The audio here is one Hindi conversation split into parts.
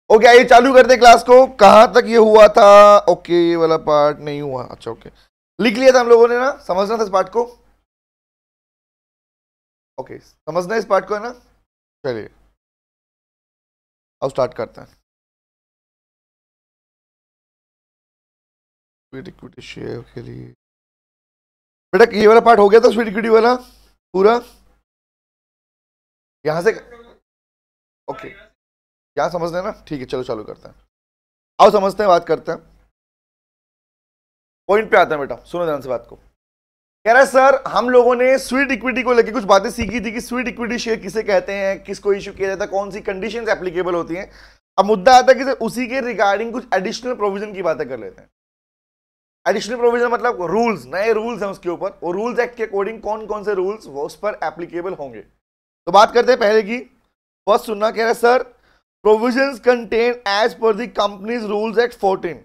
ओके आइए चालू करते क्लास को। कहां तक ये हुआ था? ओके ये वाला पार्ट नहीं हुआ। अच्छा ओके लिख लिया था हम लोगों ने ना, समझना था इस पार्ट को। ओके समझना है इस पार्ट को है ना। चलिए अब स्टार्ट करते हैं। स्वीट इक्विटी शेयर के लिए बेटा ये वाला पार्ट हो गया था, स्वीट इक्विटी वाला पूरा यहां से। ओके यहां समझना है ना, ठीक है चलो चालू करते हैं। आओ समझते हैं, बात करते हैं, पॉइंट पे आते हैं। बेटा सुनो ध्यान से बात को। कह रहा है सर हम लोगों ने स्वीट इक्विटी को लेकर कुछ बातें सीखी थी कि स्वीट इक्विटी शेयर किसे कहते हैं, किसको इश्यू किया जाता है, कौन सी कंडीशंस एप्लीकेबल होती हैं। अब मुद्दा आता है कि उसी के रिगार्डिंग कुछ एडिशनल प्रोविजन की बातें कर लेते हैं। एडिशनल प्रोविजन मतलब रूल्स, नए रूल्स हैं उसके ऊपर, वो रूल्स एक्ट के अकॉर्डिंग कौन कौन से रूल्स वो उस पर एप्लीकेबल होंगे। तो बात करते हैं पहले की। फर्स्ट सुनना, कह रहा है sir provisions contain as per the companies rules act 14।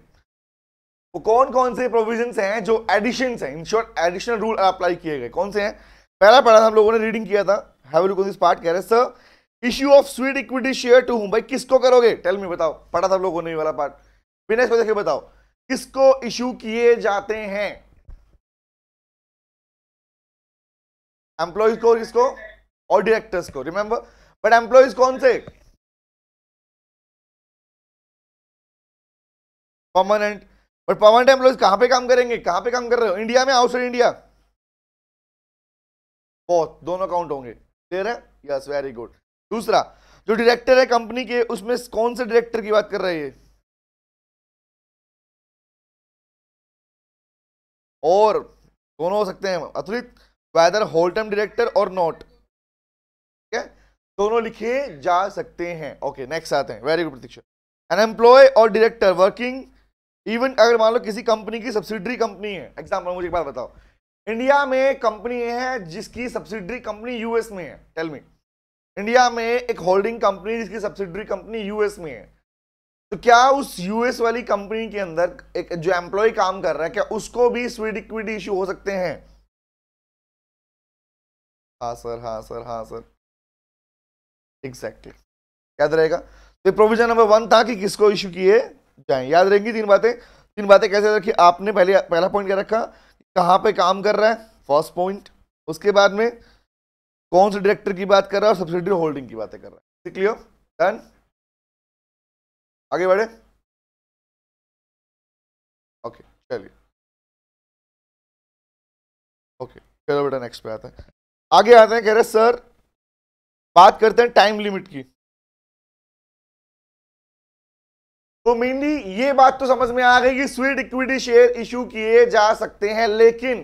वो कौन कौन से प्रोविजंस हैं जो एडिशंस हैं, in short additional rule apply किए गए, कौन से हैं? पहला पढ़ा था हम लोगों ने, रीडिंग किया था। Have a look on this part. कह रहे हैं sir issue of sweet equity share to whom, भाई किसको करोगे? टेल मी, बताओ। पढ़ा था हम लोगों ने ये वाला पार्ट, बिना इसको देखे बताओ किसको इश्यू किए जाते हैं? एम्प्लॉइज को, किसको? और डायरेक्टर्स को, रिमेंबर। बट एम्प्लॉइज कौन से? परमानेंट। बट परमानेंट एम्प्लॉइज कहां पे काम करेंगे? कहां पे काम कर रहे हो? इंडिया में, आउटसाइड इंडिया? बहुत, दोनों काउंट होंगे। क्लियर है? Yes very good. दूसरा, जो डायरेक्टर है कंपनी के, उसमें कौन से डायरेक्टर की बात कर रहे हैं? और दोनों हो सकते हैं अतुलित, वेदर होल टाइम डायरेक्टर और नॉट। ठीक है, दोनों लिखे जा सकते हैं। ओके नेक्स्ट आते हैं। वेरी गुड प्रतीक्षा। एन एम्प्लॉय और डायरेक्टर वर्किंग इवन, अगर मान लो किसी कंपनी की सब्सिडरी कंपनी है, एग्जाम्पल मुझे एक बात बताओ, इंडिया में कंपनी है जिसकी सब्सिडरी कंपनी यूएस में है। टेल मी, इंडिया में एक होल्डिंग कंपनी जिसकी सब्सिडरी कंपनी यूएस में है, तो क्या उस यूएस वाली कंपनी के अंदर एक जो एम्प्लॉय काम कर रहा है, क्या उसको भी स्वीट इक्विटी इश्यू हो सकते हैं? हाँ सर, हाँ सर, हाँ सर, एग्जैक्टली याद रहेगा। तो प्रोविजन नंबर 1 था कि किसको इश्यू किए जाए। याद रहेंगी तीन बातें। तीन बातें कैसे रखी आपने? पहला पॉइंट क्या रखा? कहां पे काम कर रहा है, फर्स्ट पॉइंट। उसके बाद में कौन से डायरेक्टर की बात कर रहा है और सब्सिडरी होल्डिंग की बातें कर रहा है। क्लियर? डन, आगे बढ़े। ओके चलिए, ओके चलो बेटा नेक्स्ट पे आते हैं। आगे आते हैं। कह रहे सर बात करते हैं टाइम लिमिट की। तो मेनली ये बात तो समझ में आ गई कि स्वीट इक्विटी शेयर इशू किए जा सकते हैं, लेकिन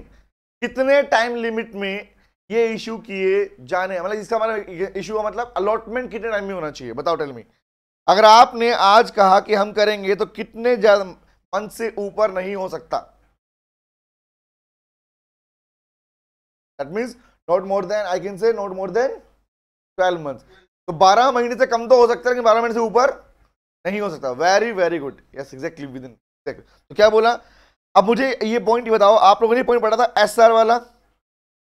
कितने टाइम लिमिट में ये इशू किए जाने, मतलब इसका मतलब इशू का मतलब अलॉटमेंट कितने टाइम में होना चाहिए? बताओ टेल मी। अगर आपने आज कहा कि हम करेंगे तो कितने ज्यादा मंथ से ऊपर नहीं हो सकता? That means not more then, I can say not more than 12 month. तो 12 महीने से कम तो हो सकता है, लेकिन 12 महीने से ऊपर नहीं हो सकता। Very very good, yes exactly with in. तो क्या बोला? अब मुझे ये पॉइंट बताओ, आप लोगों ने पॉइंट पढ़ा था एसआर वाला,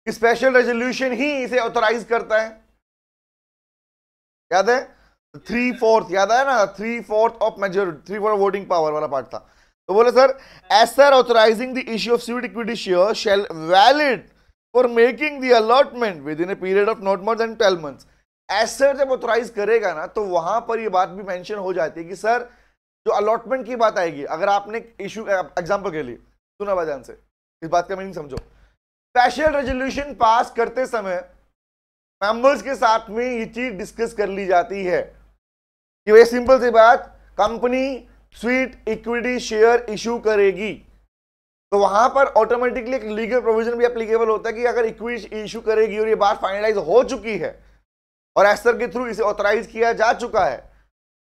स्पेशल रेजोल्यूशन ही इसे ऑथराइज करता है। याद है? 3/4 याद है ना? 3/4 ऑफ मेजॉरिटी, 3/4 वोटिंग पावर वाला पार्ट था। तो बोले sir SR authorising the issue of sweet equity share shall valid for making the allotment within a period of not more than 12 months. SR जब ऑथराइज करेगा ना, तो वहां पर ये बात भी मेंशन हो जाती है कि सर जो अलॉटमेंट की बात आएगी, अगर आपने इशू, एग्जांपल के लिए सुना बात ध्यान से, इस बात का मीनिंग समझो। स्पेशल रेजोल्यूशन पास करते समय मेंबर्स के साथ में ये चीज डिस्कस कर ली जाती है कि भाई सिंपल सी बात, company sweet equity share issue करेगी, तो वहां पर ऑटोमेटिकली एक लीगल प्रोविजन भी एप्लीकेबल होता है कि अगर इक्विटी इशू करेगी और ये बात फाइनलाइज हो चुकी है और एसआर के थ्रू इसे ऑथराइज किया जा चुका है,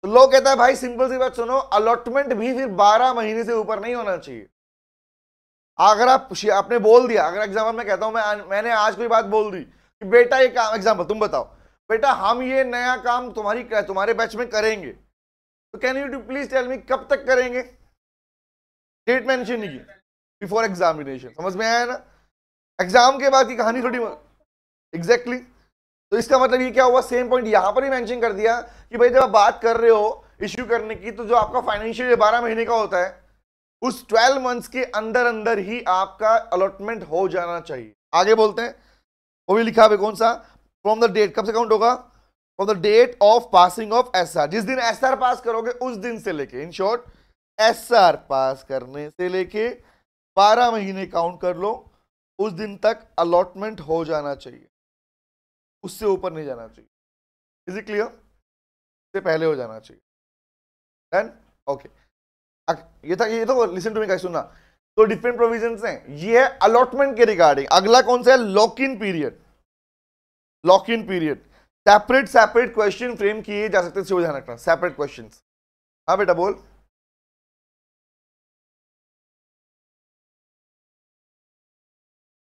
तो लोग कहता है भाई सिंपल सी बात सुनो, अलॉटमेंट भी फिर 12 महीने से ऊपर नहीं होना चाहिए। अगर आपने बोल दिया, अगर एग्जाम्पल मैं कहता हूं, मैंने आज कोई बात बोल दी कि बेटा ये काम, एग्जाम्पल तुम बताओ बेटा हम ये नया काम तुम्हारे बैच में करेंगे, तो can you please tell me कब तक करेंगे? डेट मेंशन नहीं की, बिफोर एग्जामिनेशन। समझ में आया ना? एग्जाम के बाद की कहानी थोड़ी एग्जैक्टली। तो इसका मतलब ये क्या हुआ? सेम पॉइंट यहां पर ही मेंशन कर दिया कि भाई जब आप बात कर रहे हो इश्यू करने की, तो जो आपका फाइनेंशियल 12 महीने का होता है उस 12 मंथ्स के अंदर अंदर ही आपका अलॉटमेंट हो जाना चाहिए। आगे बोलते हैं, वो भी लिखा है कौन सा, फ्रॉम द डेट, कब से काउंट होगा, from the date of passing of SR, जिस दिन एसआर पास करोगे उस दिन से लेके, इन शॉर्ट एसआर पास करने से लेके 12 महीने काउंट कर लो, उस दिन तक अलॉटमेंट हो जाना चाहिए, उससे ऊपर नहीं जाना चाहिए। Is it clear? से पहले हो जाना चाहिए। डन? ओके, ये था, ये तो लिसन टू मी गाइस, सुनना। तो डिफरेंट प्रोविजंस हैं, ये है अलॉटमेंट के रिगार्डिंग। अगला कौन सा है? Lock in period. Lock in period separate question frame किए जा सकते हैं, ध्यान रखना, सेपरेट क्वेश्चंस। हाँ बेटा बोल।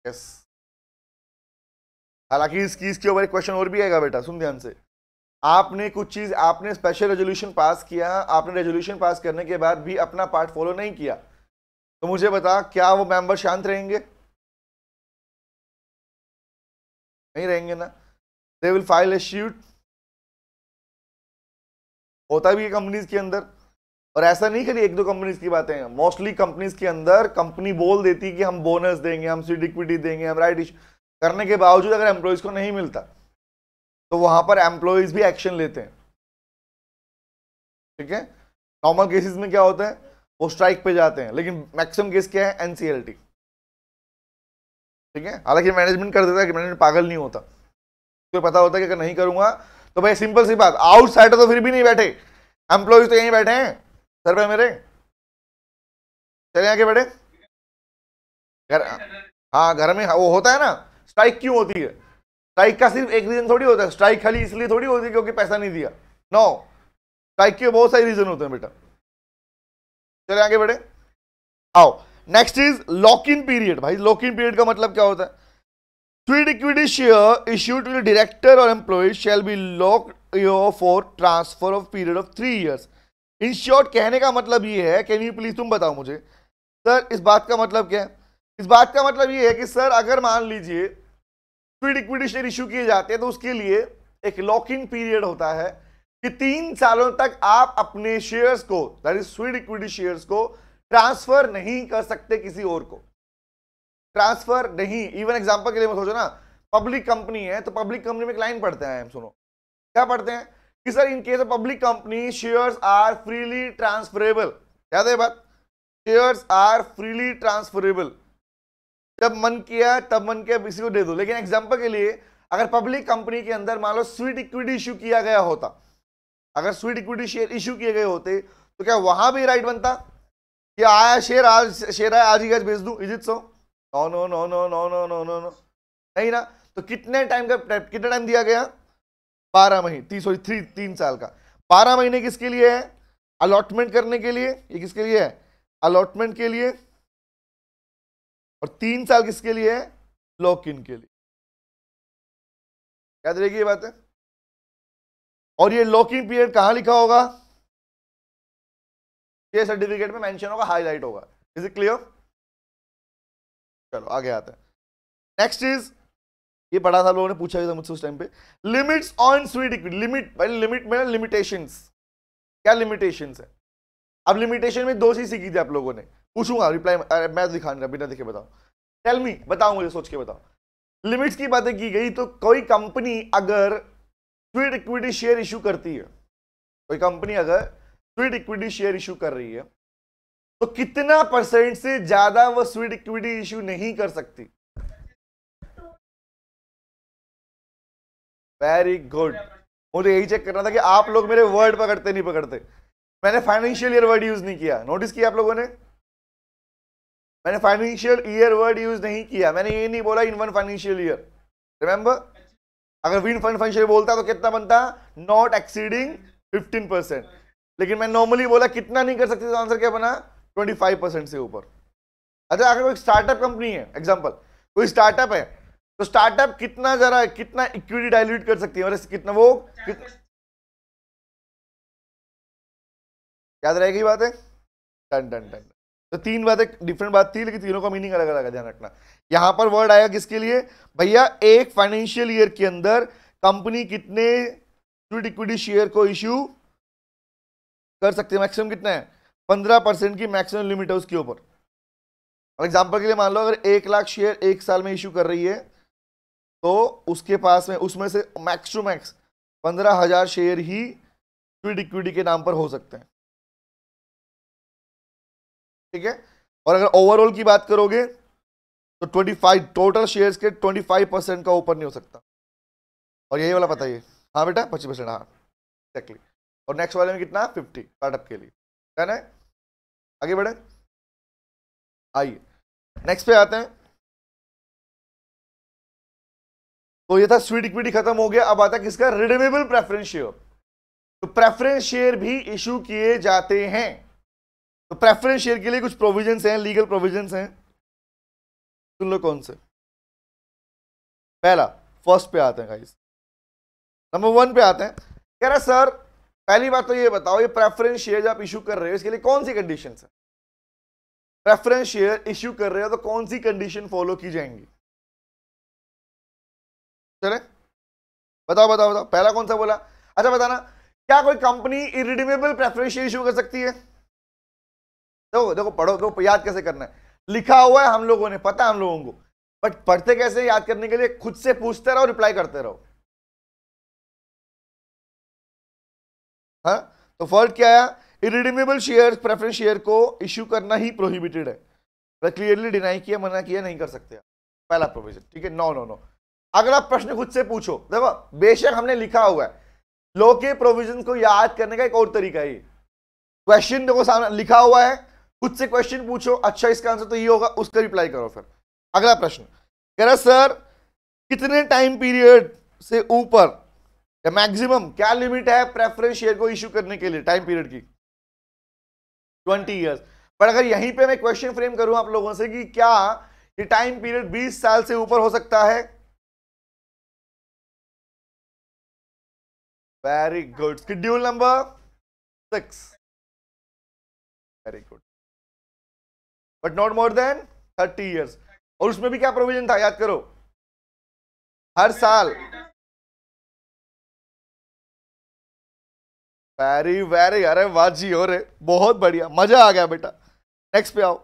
यस, हालांकि इसके ऊपर एक क्वेश्चन और भी आएगा बेटा, सुन ध्यान से। आपने कुछ चीज, आपने स्पेशल रेजोल्यूशन पास किया, आपने रेजोल्यूशन पास करने के बाद भी अपना पार्ट फॉलो नहीं किया, तो मुझे बता, क्या वो मेंबर शांत रहेंगे? नहीं रहेंगे ना। They will file A suit, होता भी है कंपनीज के अंदर। और ऐसा नहीं करिए एक दो कंपनीज की बातें हैं, मोस्टली कंपनीज के अंदर कंपनी बोल देती है कि हम बोनस देंगे, हम सीट इक्विटी देंगे, हम राइट इश्यू करने के बावजूद अगर एम्प्लॉयज को नहीं मिलता तो वहां पर एम्प्लॉयज भी एक्शन लेते हैं। ठीक है, नॉर्मल केसेस में क्या होता है, वो स्ट्राइक पे जाते हैं, लेकिन मैक्सिमम केस क्या है, एनसीएलटी। ठीक है, हालांकि मैनेजमेंट कर देता है कि मैनेजमेंट पागल नहीं होता, तो पता होता है कि अगर नहीं करूंगा तो भाई सिंपल सी बात, आउटसाइडर तो फिर भी नहीं बैठे, एम्प्लॉयज तो यहीं बैठे हैं सर पे मेरे। चले आगे बढ़े घर। हाँ घर में वो होता है ना, स्ट्राइक क्यों होती है? स्ट्राइक का सिर्फ एक रीजन थोड़ी होता है, स्ट्राइक खाली इसलिए थोड़ी होती है क्योंकि पैसा नहीं दिया। नो, स्ट्राइक के बहुत सारे रीजन होते हैं बेटा। चले आगे बढ़े, आओ next is lock in period. भाई लॉक इन पीरियड का मतलब क्या होता है? Sweet equity share issued to the director और employ shall be locked for transfer of period of 3 years। In short कहने का मतलब ये है, कैन यू प्लीज तुम बताओ मुझे सर इस बात का मतलब क्या है? इस बात का मतलब ये है कि सर अगर मान लीजिए स्वीट इक्विटी शेयर इश्यू किए जाते हैं तो उसके लिए एक लॉक इन पीरियड होता है कि 3 सालों तक आप अपने शेयर्स को, that is sweet equity shares को ट्रांसफर नहीं कर सकते किसी और को, ट्रांसफर नहीं। इवन एग्जांपल के लिए मैं सोचो ना, पब्लिक कंपनी है तो पब्लिक कंपनी में एक लाइन पढ़ते हैं हम, सुनो क्या पढ़ते हैं कि sir in case of public company shares are freely transferable. याद है बात, शेयर्स आर फ्रीली ट्रांसफरेबल, जब मन किया तब मन किया किसी को दे दो। लेकिन एग्जांपल के लिए अगर पब्लिक कंपनी के अंदर मान लो स्वीट इक्विटी इश्यू किया गया होता, अगर स्वीट इक्विटी शेयर इश्यू किए गए होते तो क्या वहां भी राइट बनता कि आया शेयर आज, शेयर आया आज ही आज बेच दूं? Is it so? No no no no no no no no no, नहीं ना। तो कितने टाइम का, कितना टाइम दिया गया? 12 महीने, सॉरी 3 साल का। 12 महीने किसके लिए है? अलॉटमेंट करने के लिए। ये किसके लिए है? अलॉटमेंट के लिए। और 3 साल किसके लिए है? लॉक इन के लिए। याद रहेगी ये बात है। और ये लॉक इन पीरियड कहां लिखा होगा? ये सर्टिफिकेट में मेंशन होगा, हाईलाइट होगा। Is it clear? चलो आगे आते हैं। नेक्स्ट इज, ये पढ़ा था लोगों ने, पूछा भी था मुझसे उस टाइम पे, limits on sweet equity. Limit, भाई लिमिट में लिमिटेशंस, क्या लिमिटेशंस है? अब लिमिटेशन में 2 चीज सीखी थी आप लोगों ने, पूछूंगा रिप्लाई, मैं दिखा नहीं, बिना देखे बताओ, टेल मी, बताओ मुझे, सोच के बताओ। लिमिट्स की बातें की गई तो कोई कंपनी अगर स्वीट इक्विटी शेयर इशू करती है, कोई कंपनी अगर स्वीट इक्विटी शेयर इशू कर रही है तो कितना % से ज्यादा वो स्वीट इक्विटी इशू नहीं कर सकती? वेरी गुड, मुझे यही चेक करना था कि आप लोग मेरे वर्ड पकड़ते नहीं पकड़ते। मैंने फाइनेंशियल ईयर वर्ड यूज नहीं किया, नोटिस किया आप लोगों ने? मैंने फाइनेंशियल ईयर वर्ड यूज नहीं किया, मैंने ये नहीं बोला in one financial year, remember? अगर विन फंड फाइनेंशियल बोलता तो कितना बनता? Not exceeding 15%। लेकिन मैं नॉर्मली बोला कितना नहीं कर सकती, तो आंसर क्या बना? 25% से ऊपर। अच्छा अगर कोई स्टार्टअप कंपनी है, एग्जांपल कोई स्टार्टअप है, तो स्टार्टअप कितना, जरा कितना इक्विटी डाइल्यूट कर सकती है, और कितना वो याद रहेगी बात है? Done done done. तो 3 बातें डिफरेंट बात थी, लेकिन तीनों का मीनिंग अलग अलग है, ध्यान रखना। यहां पर वर्ड आया किसके लिए भैया? एक फाइनेंशियल ईयर के अंदर कंपनी कितने स्वीट इक्विटी शेयर को इश्यू कर सकते हैं। मैक्सिमम कितना है? 15% की मैक्सिमम लिमिट है उसके ऊपर। और एग्जांपल के लिए मान लो अगर 1 लाख शेयर 1 साल में इशू कर रही है तो उसके पास में उसमें से मैक्स टू मैक्स 15,000 शेयर ही लिक्विड इक्विटी के नाम पर हो सकते हैं। ठीक है। और अगर ओवरऑल की बात करोगे तो 25 टोटल शेयर्स के 25% का ऊपर नहीं हो सकता। और यही वाला पता है। हाँ बेटा 25%। हाँ एक्जैक्टली। और नेक्स्ट वाले में कितना? 50 स्टार्टअप के लिए। डन है। आगे बढ़े। आइए नेक्स्ट पे आते हैं। तो ये था स्वीट इक्विटी खत्म हो गया। अब आता है किसका? Redeemable preference share. तो प्रेफरेंस शेयर भी इशू किए जाते हैं। तो प्रेफरेंस शेयर के लिए कुछ प्रोविजंस हैं, लीगल प्रोविजंस हैं। सुन लो कौन से। पहला, फर्स्ट पे आते हैं गाइस। नंबर 1 पे आते हैं। कह रहा सर पहली बात तो ये बताओ, ये प्रेफरेंस शेयर आप इशू कर रहे हो इसके लिए कौन सी कंडीशन है? प्रेफरेंस शेयर इशू कर रहे हो तो कौन सी कंडीशन फॉलो की जाएंगी? चले बताओ बताओ बताओ। पहला कौन सा बोला? अच्छा बताना, क्या कोई company irredeemable preference share issue कर सकती है? देखो देखो पढ़ो, देखो याद कैसे करना है। लिखा हुआ है हम लोगों ने, पता है हम लोगों को, बट पढ़ते कैसे? याद करने के लिए खुद से पूछते रहो, रिप्लाई करते रहो। हाँ तो फर्क क्या है? इरिडीमेबल शेयर प्रेफरेंस शेयर को इशू करना ही प्रोहिबिटेड है। क्लियरली डिनाई किया, मना किया, नहीं कर सकते। पहला प्रोविजन। ठीक है। No no no. अगर आप प्रश्न खुद से पूछो, देखो बेशक हमने लिखा हुआ है, लॉ के प्रोविजन को याद करने का एक और तरीका है। क्वेश्चन देखो सामने लिखा हुआ है, खुद से क्वेश्चन पूछो, अच्छा इसका आंसर तो ये होगा, उसका रिप्लाई करो। फिर अगला प्रश्न कह रहा सर कितने टाइम पीरियड से ऊपर या मैक्सिमम क्या लिमिट है प्रेफरेंस शेयर को इश्यू करने के लिए टाइम पीरियड की? 20 ईयर्स। पर अगर यहीं पे मैं क्वेश्चन फ्रेम करूं आप लोगों से कि क्या ये टाइम पीरियड 20 साल से ऊपर हो सकता है? Very good. Schedule number 6। Very good. But not more then 30 years. और उसमें भी क्या प्रोविजन था याद करो? हर साल। वेरी वेरी, अरे वाह जी, हो रे बहुत बढ़िया, मजा आ गया बेटा। नेक्स्ट पे आओ।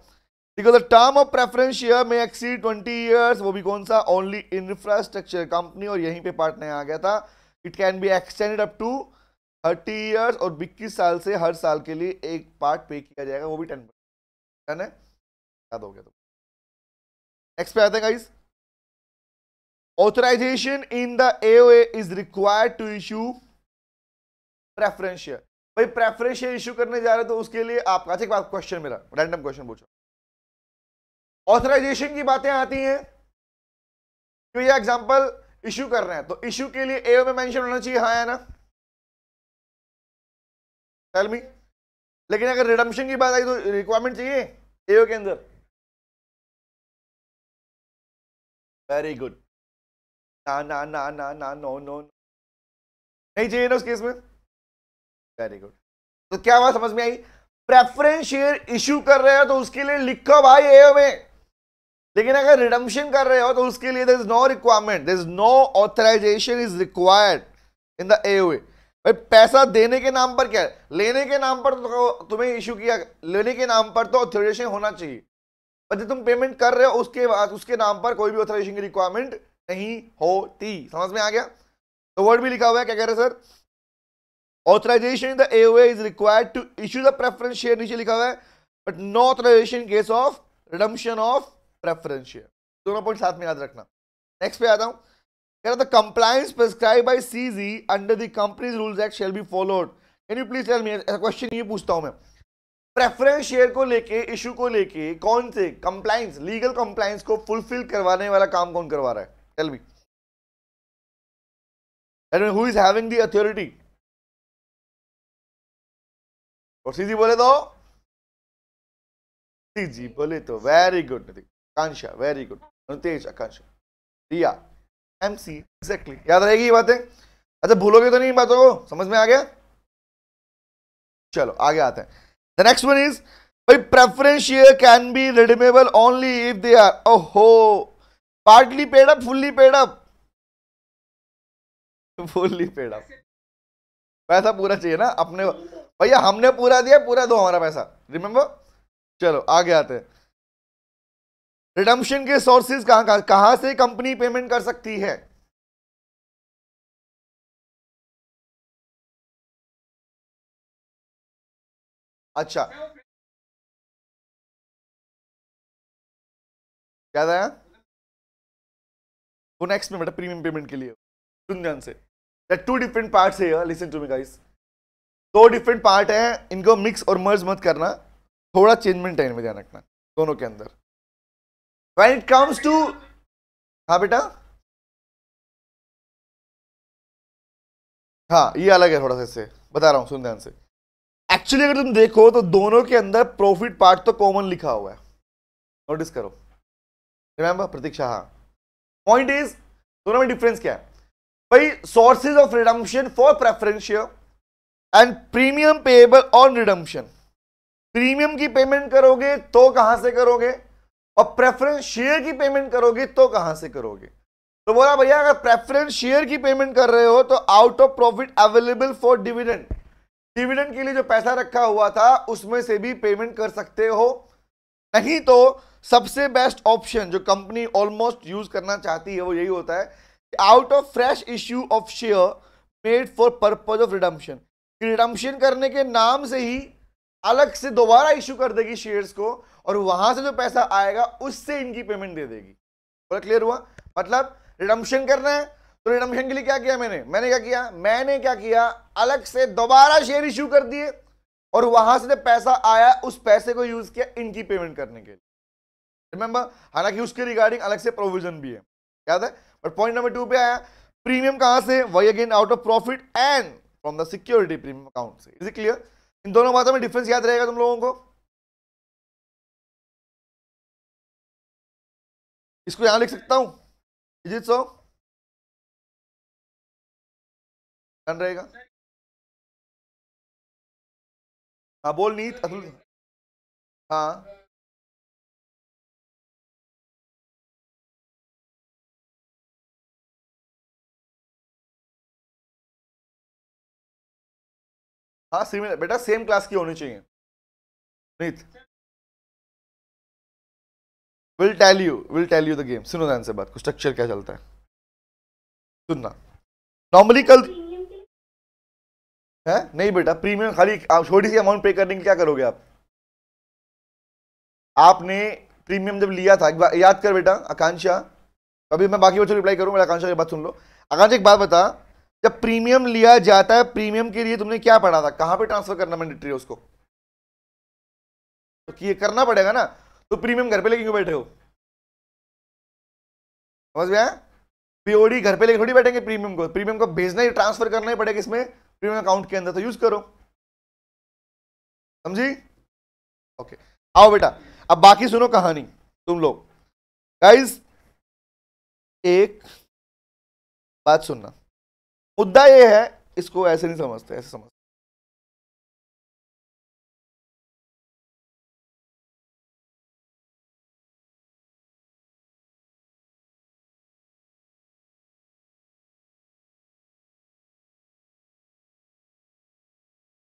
देखो the term of preference share में एक्सीड 20 ईयर्स। वो भी कौन सा? Only infrastructure company. और यहीं पे पार्ट नया आ गया था। It can be extended up to 30 years. और 21 साल से हर साल के लिए एक पार्ट पे किया जाएगा, वो भी 10%। है याद हो गया तो। नेक्स्ट पे आते हैं guys. Authorisation in the AOA is required to issue preference share. भाई प्रेफरेंस शेयर इशू करने जा रहे हो तो उसके लिए आपका एक बात, क्वेश्चन मेरा रैंडम क्वेश्चन पूछो। ऑथराइजेशन की बातें आती हैं तो ये एग्जांपल इशू कर रहे हैं तो इशू के लिए एओ में मेंशन होना चाहिए, हाँ है ना? Tell me. लेकिन अगर रिडम्पशन की बात आई तो रिक्वायरमेंट चाहिए एओ के अंदर? Very good. ना ना ना ना ना नो नो, नहीं चाहिए ना उस केस में। Very good. तो क्या बात समझ में आई? प्रेफरेंस शेयर इशू कर रहे हो तो उसके लिए लिखो भाई एओ में। लेकिन अगर रिडम्पशन कर रहे हो तो उसके लिए there is no requirement, there is no authorisation is required in the AOA. भाई पैसा देने के नाम पर क्या है? लेने के नाम पर तो तुम्हें इशू किया, लेने के नाम पर तो ऑथराइजेशन होना चाहिए। पर जब तुम पेमेंट कर रहे हो उसके बाद उसके नाम पर कोई भी ऑथराइजेशन की रिक्वायरमेंट नहीं होती। समझ में आ गया? तो वर्ड भी लिखा हुआ है, क्या कह रहे हैं sir? Authorisation in the AOA is required to issue the preference share, नीचे लिखा हुआ है, but no authorisation in case of redemption of preference share. दोनों पॉइंट साथ में याद रखना। नेक्स्ट पे आता हूं। कह रहा था compliance prescribe by CG under the companies rules act shall be followed. Can you please tell me, question ये पूछता हूं मैं, प्रेफरेंस शेयर को लेके, इशू को लेके कौन से कंप्लायंस, लीगल कंप्लायंस को फुलफिल करवाने वाला काम कौन करवा रहा है? Tell me. Who is having the authority? और सीजी बोले तो सीजी बोले तो very good Akanksha, very good Anutej, Akanksha, Riya, MC, exactly याद रहेगी ये बातें। अच्छा भूलोगे तो नहीं बातों को, समझ में आ गया? चलो आगे आते हैं। द नेक्स्ट वन इज भाई preference share can be redeemable only if they are ओहो partly paid up, fully paid up. Fully paid up पैसा पूरा चाहिए ना अपने, भैया हमने पूरा दिया, पूरा दो हमारा पैसा, रिमेंबर। चलो आगे आते हैं। रिडम्पशन के सोर्सेज कहां से कंपनी पेमेंट कर सकती है? अच्छा क्या था? वो नेक्स्ट में बेटा, प्रीमियम पेमेंट के लिए सुन ध्यान से। टू डिफरेंट पार्ट्स है, लिसन टू मी गाइस। दो डिफरेंट पार्ट है, इनको मिक्स और मर्ज मत करना, थोड़ा चेंजमेंट है इनमें, ध्यान रखना दोनों के अंदर। व्हेन इट कम्स टू, हाँ बेटा, हाँ ये अलग है थोड़ा सा, इससे बता रहा हूं, सुन ध्यान से। एक्चुअली अगर तुम देखो तो दोनों के अंदर प्रॉफिट पार्ट तो कॉमन लिखा हुआ है, नोटिस करो। रिमेंबर प्रतीक्षा, हाँ। पॉइंट इज दोनों में डिफरेंस क्या है भाई? Sources of redemption for preference share and premium payable on redemption. Premium की पेमेंट करोगे तो कहां से करोगे, और प्रेफरेंस शेयर की पेमेंट करोगे तो कहां से करोगे? तो बोला भैया अगर प्रेफरेंस शेयर की पेमेंट कर रहे हो तो out of profit available for dividend, dividend के लिए जो पैसा रखा हुआ था उसमें से भी पेमेंट कर सकते हो। नहीं तो सबसे बेस्ट ऑप्शन जो कंपनी ऑलमोस्ट यूज करना चाहती है वो यही होता है, out of fresh issue of share made for purpose of redemption. Redemption करने के नाम से ही अलग से दोबारा इश्यू कर देगी शेयर्स को, और वहां से जो पैसा आएगा उससे इनकी पेमेंट दे देगी। पूरा क्लियर हुआ? मतलब रिडम्पशन करना है तो रिडम्पशन के लिए क्या किया मैंने क्या किया, अलग से दोबारा शेयर इश्यू कर दिए, और वहां से जो पैसा आया उस पैसे को यूज किया इनकी पेमेंट करने के लिए। रिमेंबर, हालांकि उसके रिगार्डिंग अलग से प्रोविजन भी है, याद है। बट पॉइंट नंबर 2 पे आया, प्रीमियम कहां से? वही again out of profit and from the security premium account से। Is it clear? इन दोनों बातों में डिफरेंस याद रहेगा तुम लोगों को? इसको यहां लिख सकता हूं, इज इट सो? डन रहेगा? हाँ बोल नीत, अतुल। हाँ हाँ सिमिलर बेटा, सेम क्लास की होनी चाहिए। Neet will tell you the game. सुनो ध्यान से बात को, स्ट्रक्चर क्या चलता है सुनना। नॉर्मली कल है नहीं बेटा, प्रीमियम खाली आप छोटी सी अमाउंट पे करने के लिए क्या करोगे आप? आपने प्रीमियम जब लिया था, एक बार याद कर बेटा आकांक्षा, अभी मैं बाकी बच्चों रिप्लाई करूंगा, आकांक्षा की बात सुन लो। आकांक्षा एक बात बता, जब प्रीमियम लिया जाता है, प्रीमियम के लिए तुमने क्या पढ़ा था, कहां पे ट्रांसफर करना मैंडेटरी है उसको? तो ये करना पड़ेगा ना, तो प्रीमियम घर पे लेके क्यों बैठे हो? समझ में आया? पीओडी घर पे लेके थोड़ी बैठेंगे प्रीमियम को भेजना ही, ट्रांसफर करना ही पड़ेगा इसमें प्रीमियम अकाउंट के अंदर, तो यूज करो। समझी? ओके आओ बेटा, अब बाकी सुनो कहानी तुम लोग। गाइस एक बात सुनना, मुद्दा ये है, इसको ऐसे नहीं समझते, ऐसे समझते।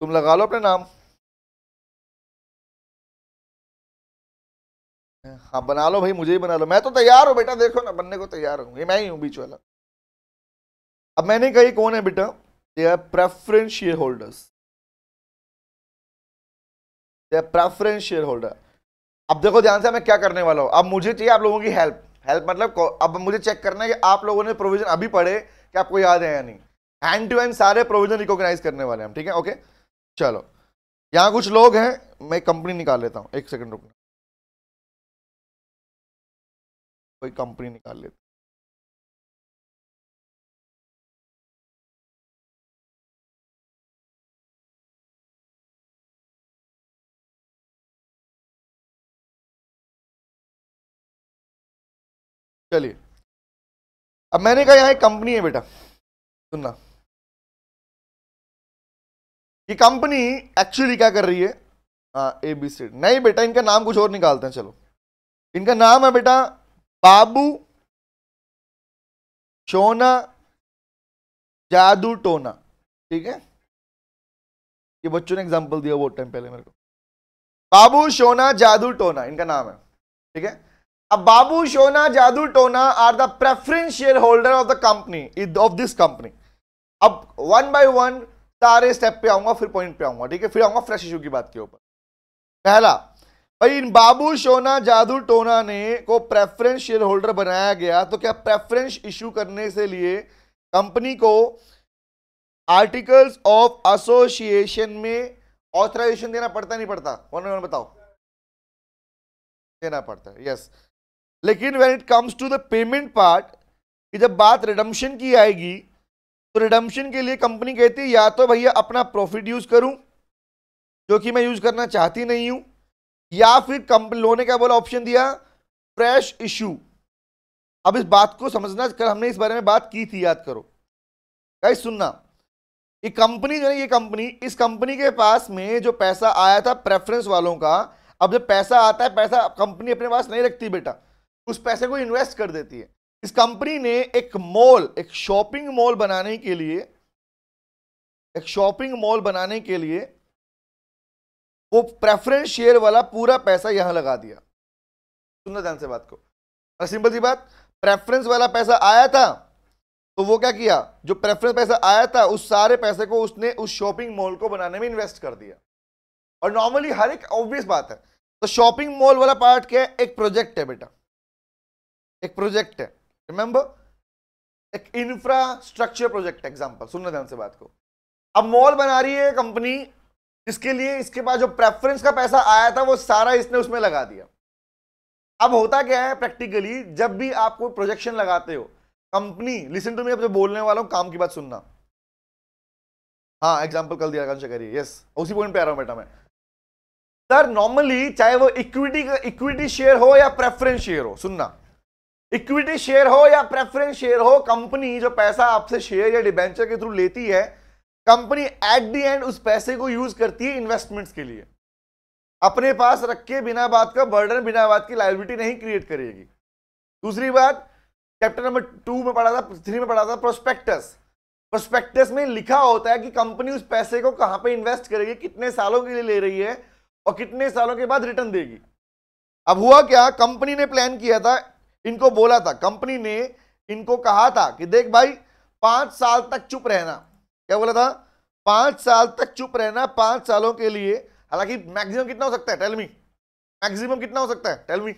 तुम लगा लो अपने नाम, हाँ बना लो भाई, मुझे ही बना लो, मैं तो तैयार हूं बेटा, देखो ना बनने को तैयार हूं, ये मैं ही हूं बीच वाला। अब मैंने कही कौन है बेटा, they are preference shareholders, they are preference shareholder. अब देखो ध्यान से, मैं क्या करने वाला हूं, अब मुझे चाहिए आप लोगों की हेल्प। हेल्प मतलब अब मुझे चेक करना है कि आप लोगों ने प्रोविजन अभी पढ़े कि आपको याद है या नहीं। हैंड टू हैंड सारे प्रोविजन रिकॉग्नाइज करने वाले हैं हम, ठीक है? ओके चलो, यहाँ कुछ लोग हैं, मैं कंपनी निकाल लेता हूँ, एक सेकंड रुकना, कोई कंपनी निकाल लेता। चलिए, अब मैंने कहा यहाँ एक कंपनी है बेटा, सुनना। ये कंपनी एक्चुअली क्या कर रही है? हाँ ABC नहीं बेटा, इनका नाम कुछ और निकालते हैं, चलो। इनका नाम है बेटा बाबू सोना जादू टोना, ठीक है? ये बच्चों ने एग्जांपल दिया बहुत टाइम पहले मेरे को। बाबू सोना जादू टोना इनका नाम है, ठीक है। अब बाबू सोना जादू टोना are the preference shareholder of the company, of this company. अब वन बाय वन सारे स्टेप पे आऊंगा, फिर पॉइंट पे आऊंगा, ठीक है, फिर आऊंगा फ्रेश इशू की बात के ऊपर। पहला भाई, इन बाबू सोना जादू टोना ने को प्रेफरेंस शेयर होल्डर बनाया गया, तो क्या प्रेफरेंस इशू करने से लिए कंपनी को आर्टिकल्स ऑफ एसोसिएशन में ऑथराइजेशन देना पड़ता नहीं पड़ता? कौन बताओ? देना पड़ता है, यस। लेकिन when it comes to the payment part, कि जब बात रिडम्पशन की आएगी, तो रिडम्पशन के लिए कंपनी कहती है या तो भैया अपना प्रॉफिट यूज करूं, जो कि मैं यूज करना चाहती नहीं हूं, या फिर कंपनी लो ने क्या बोला, ऑप्शन दिया फ्रेश इशू। अब इस बात को समझना, कल हमने इस बारे में बात की थी, याद करो गाइस, सुनना। ये कंपनी जो है, ये कंपनी, इस कंपनी के पास में जो पैसा आया था प्रेफरेंस वालों का, अब जब पैसा आता है, पैसा कंपनी अपने पास नहीं रखती बेटा, उस पैसे को इन्वेस्ट कर देती है। इस कंपनी ने एक मॉल, एक शॉपिंग मॉल बनाने के लिए, एक शॉपिंग मॉल बनाने के लिए वो प्रेफरेंस शेयर वाला पूरा पैसा यहां लगा दिया। सुनना ध्यान से बात को, सिंपल सी बात, प्रेफरेंस वाला पैसा आया था, तो वो क्या किया, जो प्रेफरेंस पैसा आया था उस सारे पैसे को उसने उस शॉपिंग मॉल को बनाने में इन्वेस्ट कर दिया। और नॉर्मली हर एक ऑब्वियस बात है, तो शॉपिंग मॉल वाला पार्ट क्या है, एक प्रोजेक्ट है बेटा, एक प्रोजेक्ट है, रिमेंबर, एक इंफ्रास्ट्रक्चर प्रोजेक्ट। एग्जांपल, सुनना ध्यान से बात को। अब मॉल बना रही है कंपनी, इसके लिए इसके पास जो प्रेफरेंस का पैसा आया था वो सारा इसने उसमें लगा दिया। अब होता क्या है प्रैक्टिकली, जब भी आप कोई प्रोजेक्शन लगाते हो, कंपनी, लिसन टू मी, अब जो बोलने वाला हूं काम की बात सुनना। हाँ, एग्जांपल कल दिया आकांक्षा करिए, यस, उसी पॉइंट पे आ रहा हूं बेटा मैं। सर नॉर्मली चाहे वो इक्विटी शेयर हो या प्रेफरेंस शेयर हो, सुनना, इक्विटी शेयर हो या प्रेफरेंस शेयर हो, कंपनी जो पैसा आपसे शेयर या डिबेंचर के थ्रू लेती है, कंपनी एट द एंड उस पैसे को यूज करती है इन्वेस्टमेंट्स के लिए। अपने पास रख के बिना बात का बर्डन, बिना बात की लायबिलिटी नहीं क्रिएट करेगी। दूसरी बात, चैप्टर नंबर 2 में पढ़ा था, 3 में पढ़ा था, प्रोस्पेक्टस। प्रोस्पेक्टस में लिखा होता है कि कंपनी उस पैसे को कहां पे इन्वेस्ट करेगी, कितने सालों के लिए ले रही है और कितने सालों के बाद रिटर्न देगी। अब हुआ क्या, कंपनी ने प्लान किया था, इनको बोला था, कंपनी ने इनको कहा था कि देख भाई 5 साल तक चुप रहना। क्या बोला था? 5 साल तक चुप रहना, 5 सालों के लिए। हालांकि मैक्सिमम कितना हो सकता है, टेल मी, मैक्सिमम कितना हो सकता है, टेल मी,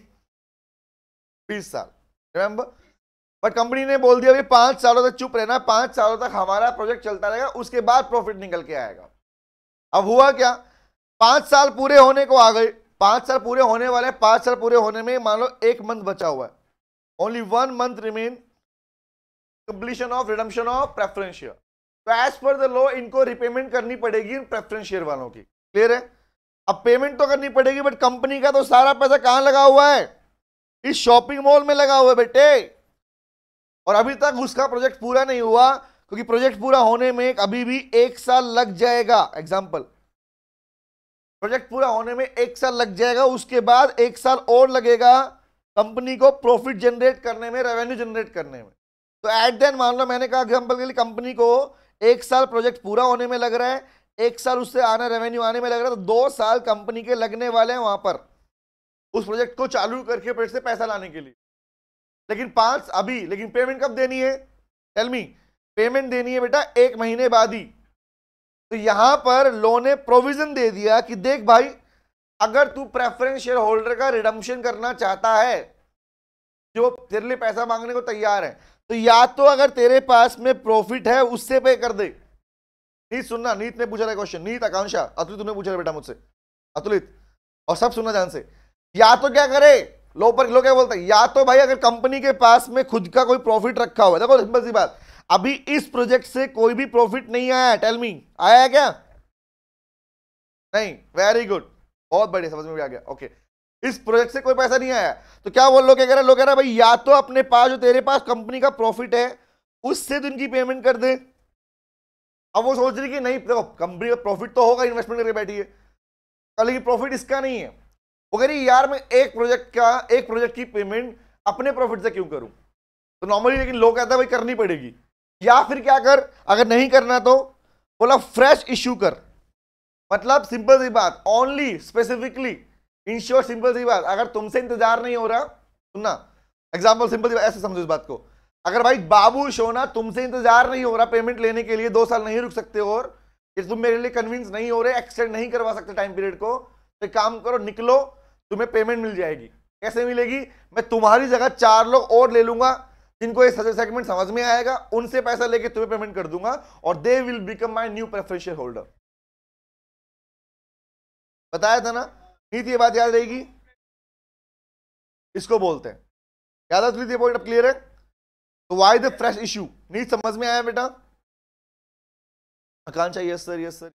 20 साल, रिमेंबर। बट कंपनी ने बोल दिया भाई 5 सालों तक चुप रहना, 5 सालों तक हमारा प्रोजेक्ट चलता रहेगा, उसके बाद प्रॉफिट निकल के आएगा। अब हुआ क्या, 5 साल पूरे होने को आ गए, 5 साल पूरे होने वाले, 5 साल पूरे होने में मान लो 1 मंथ बचा हुआ है, only 1 month remain completion of redemption of preference share. तो एज पर द लॉ इनको रिपेमेंट करनी पड़ेगी प्रेफरेंस शेयर वालों की, क्लियर है? अब पेमेंट तो करनी पड़ेगी, बट कंपनी का तो सारा पैसा कहां लगा हुआ है, इस शॉपिंग मॉल में लगा हुआ है बेटे। और अभी तक उसका प्रोजेक्ट पूरा नहीं हुआ, क्योंकि प्रोजेक्ट पूरा होने में अभी भी 1 साल लग जाएगा। एग्जांपल, प्रोजेक्ट पूरा होने में 1 साल लग जाएगा, उसके बाद 1 साल और लगेगा कंपनी को प्रॉफिट जनरेट करने में, रेवेन्यू जनरेट करने में। तो एट देन मान लो, मैंने कहा एग्जांपल के लिए कंपनी को 1 साल प्रोजेक्ट पूरा होने में लग रहा है, 1 साल उससे आना रेवेन्यू आने में लग रहा है, तो 2 साल कंपनी के लगने वाले हैं वहां पर उस प्रोजेक्ट को चालू करके फिर से पैसा लाने के लिए। लेकिन लेकिन पेमेंट कब देनी है, टेल मी? पेमेंट देनी है बेटा 1 महीने बाद ही। तो यहां पर लो ने प्रोविजन दे दिया कि देख भाई, अगर तू प्रेफरेंस शेयर होल्डर का रिडम्पशन करना चाहता है, जो तेरे लिए पैसा मांगने को तैयार है, तो या तो अगर तेरे पास में प्रॉफिट है उससे पे कर दे। नीत सुनना, नीत ने पूछा था क्वेश्चन, नीत, आकांक्षा, अतुलित तुमने पूछा था बेटा मुझसे, अतुलित, और सब सुनना ध्यान से। या तो क्या करे, लो क्या बोलता है, या तो भाई अगर कंपनी के पास में खुद का कोई प्रॉफिट रखा हुआ है, देखो सिंपल सी बात, अभी इस प्रोजेक्ट से कोई भी प्रॉफिट नहीं आया, टेल मी, आया है क्या? नहीं, वेरी गुड, बहुत बढ़िया, समझ में भी आ गया, ओके। इस प्रोजेक्ट से कोई पैसा नहीं आया, तो क्या वो लोग क्या कह रहे हैं, लोग कह रहे हैं भाई या तो अपने पास जो तेरे पास कंपनी का प्रॉफिट है उससे तो इनकी पेमेंट कर दे। अब वो सोच रही कि नहीं, देखो कंपनी का प्रॉफिट तो होगा, इन्वेस्टमेंट करके बैठी है, लेकिन प्रॉफिट इसका नहीं है। वो कह रही यार मैं एक प्रोजेक्ट की पेमेंट अपने प्रॉफिट से क्यों करूं? तो नॉर्मली लेकिन लोग कहता है भाई करनी पड़ेगी, या फिर क्या कर, अगर नहीं करना तो बोला फ्रेश इश्यू कर। मतलब सिंपल सी बात, ओनली स्पेसिफिकली इंश्योर, सिंपल सी बात, अगर तुमसे इंतजार नहीं हो रहा, सुनना एग्जांपल सिंपल सी बात, ऐसे समझो इस बात को, अगर भाई बाबू सोना तुमसे इंतजार नहीं हो रहा पेमेंट लेने के लिए, 2 साल नहीं रुक सकते और कि तुम मेरे लिए कन्विंस नहीं हो रहे, एक्सटेंड नहीं करवा सकते टाइम पीरियड को, तो एक काम करो, निकलो, तुम्हें पेमेंट मिल जाएगी। कैसे मिलेगी? मैं तुम्हारी जगह 4 लोग और ले लूंगा जिनको ये सेगमेंट समझ में आएगा, उनसे पैसा लेके तुम्हें पेमेंट कर दूंगा और they will become my new preferential holder. बताया था ना, नहीं थी ये बात, याद रहेगी, इसको बोलते हैं, याद आ रही थी पॉइंट? अब क्लियर है? तो व्हाई द फ्रेश इशू, नहीं समझ में आया बेटा? आकांक्षा यस सर, यस सर,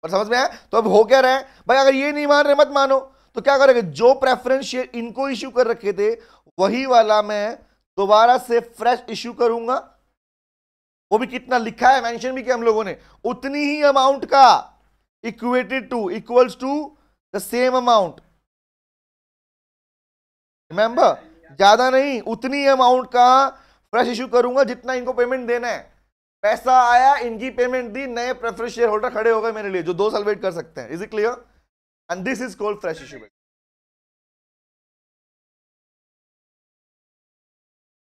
और समझ में आया? तो अब हो क्या रहा है भाई, अगर ये नहीं मान रहे मत मानो, तो क्या करेंगे, जो प्रेफरेंस शेयर इनको इश्यू कर रखे थे वही वाला मैं दोबारा से फ्रेश इश्यू करूंगा, वो भी कितना लिखा है, मेंशन भी किया हम लोगों ने, उतनी ही अमाउंट का, equated to, equals to the same amount, remember, ज्यादा नहीं, उतनी अमाउंट का फ्रेश इश्यू करूंगा जितना इनको पेमेंट देना है। पैसा आया, इनकी पेमेंट दी, नए प्रेफरेंस शेयर होल्डर खड़े हो गए मेरे लिए जो 2 साल वेट कर सकते हैं। Is it clear? And this is called fresh issue.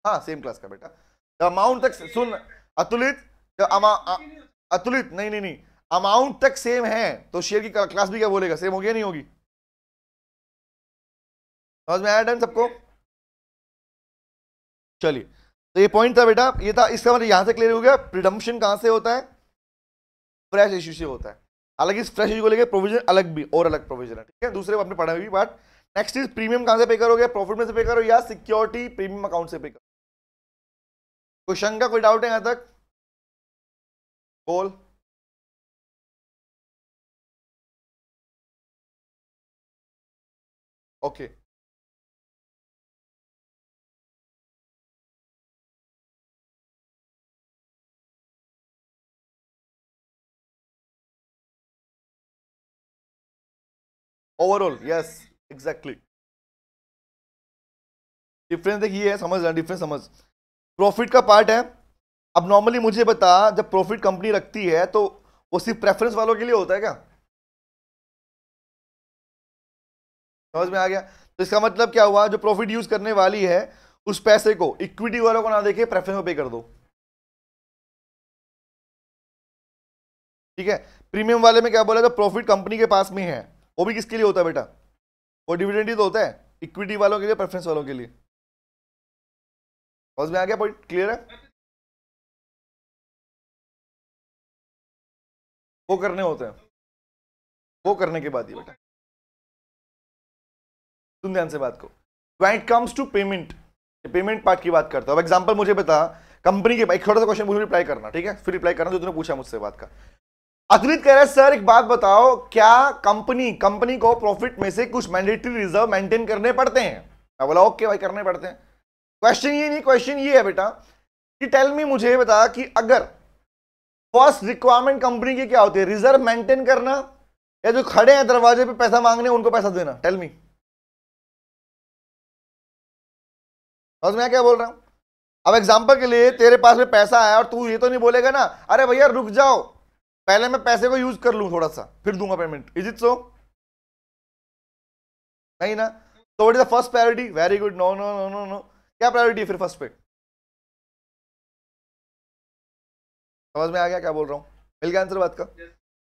हाँ सेम क्लास का बेटा, अमाउंट तक सुन अतुलित, अतुलित नहीं नहीं नहीं, अमाउंट तक सेम है तो शेयर की क्लास भी क्या बोलेगा, सेम होगी नहीं होगी? समझ में आया डन सबको? चलिए, तो ये पॉइंट था बेटा, ये था, इसका मतलब यहां से क्लियर हो गया प्रिडम्पशन कहां से होता है, फ्रेश इश्यू से होता है। हालांकि इस फ्रेश इश्यू को लेकर प्रोविजन अलग भी और अलग प्रोविजन है, ठीक है, दूसरे आपने पढ़ा हुई बात। नेक्स्ट इज प्रीमियम कहां से पे करोगे, प्रॉफिट में से पे करो या सिक्योरिटी प्रीमियम अकाउंट से पे करो? कोई शंका, कोई डाउट है यहां तक? बोल। Okay overall yes exactly. Difference देखिए है, समझ रहा, डिफरेंस समझ, प्रॉफिट का पार्ट है। अब नॉर्मली मुझे बता, जब प्रॉफिट कंपनी रखती है तो वो सिर्फ प्रेफरेंस वालों के लिए होता है क्या? समझ में आ गया? तो इसका मतलब क्या हुआ, जो प्रॉफिट यूज करने वाली है उस पैसे को इक्विटी वालों को ना देके प्रेफरेंस में पे कर दो, ठीक है। प्रीमियम वाले में क्या बोला, जब प्रॉफिट कंपनी के पास में है, वो भी किसके लिए होता है बेटा, वो डिविडेंड ही तो होता है, इक्विटी वालों के लिए, प्रेफरेंस वालों के लिए। समझ में आ गया पॉइंट? क्लियर है? वो करने होते हैं, वो करने के बाद ही बेटा, सुन ध्यान से बात को, when it comes to payment, payment part की बात करता हूं। एग्जांपल मुझे बता, कंपनी के, एक छोटा सा क्वेश्चन मुझे रिप्लाई करना, ठीक है, फिर रिप्लाई करना जो तूने पूछा मुझसे बात का। अतुलित कह रहा है सर एक बात बताओ, क्या कंपनी को प्रॉफिट में से कुछ मैंडेटरी रिजर्व मेंटेन करने पड़ते हैं? मैं बोला ओके भाई करने पड़ते हैं। क्वेश्चन ये नहीं, क्वेश्चन ये है बेटा कि टेल मी, मुझे बता कि अगर फर्स्ट रिक्वायरमेंट कंपनी की क्या होती है, रिजर्व मेंटेन करना या जो खड़े हैं दरवाजे पे पैसा मांगने उनको पैसा देना? टेल मी, समझ में क्या बोल रहा हूं? अब एग्जांपल के लिए तेरे पास में पैसा आया और तू ये तो नहीं बोलेगा ना, अरे भैया रुक जाओ, पहले मैं पैसे को यूज कर लूं थोड़ा सा फिर दूंगा पेमेंट। इज इट सो? नहीं ना? तो what is the first priority? Very good, no no no no no, क्या प्रायोरिटी है फिर फर्स्ट पे? समझ में आ गया क्या बोल रहा हूं? मिल गया आंसर बात का?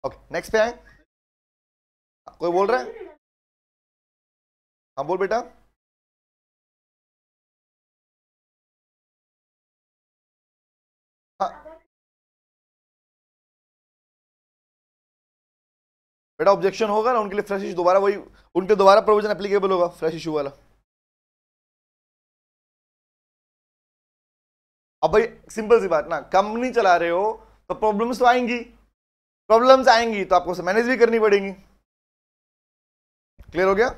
ओके नेक्स्ट पे आए, कोई बोल रहा है? हाँ बोल बेटा। हाँ बेटा, ऑब्जेक्शन होगा ना उनके लिए, फ्रेश इशू दोबारा, वही उनके दोबारा प्रोविजन एप्लीकेबल होगा फ्रेश इशू वाला। अब भाई सिंपल सी बात ना, कंपनी चला रहे हो तो प्रॉब्लम्स तो आएंगी, प्रॉब्लम्स आएंगी तो आपको मैनेज भी करनी पड़ेगी। क्लियर हो गया?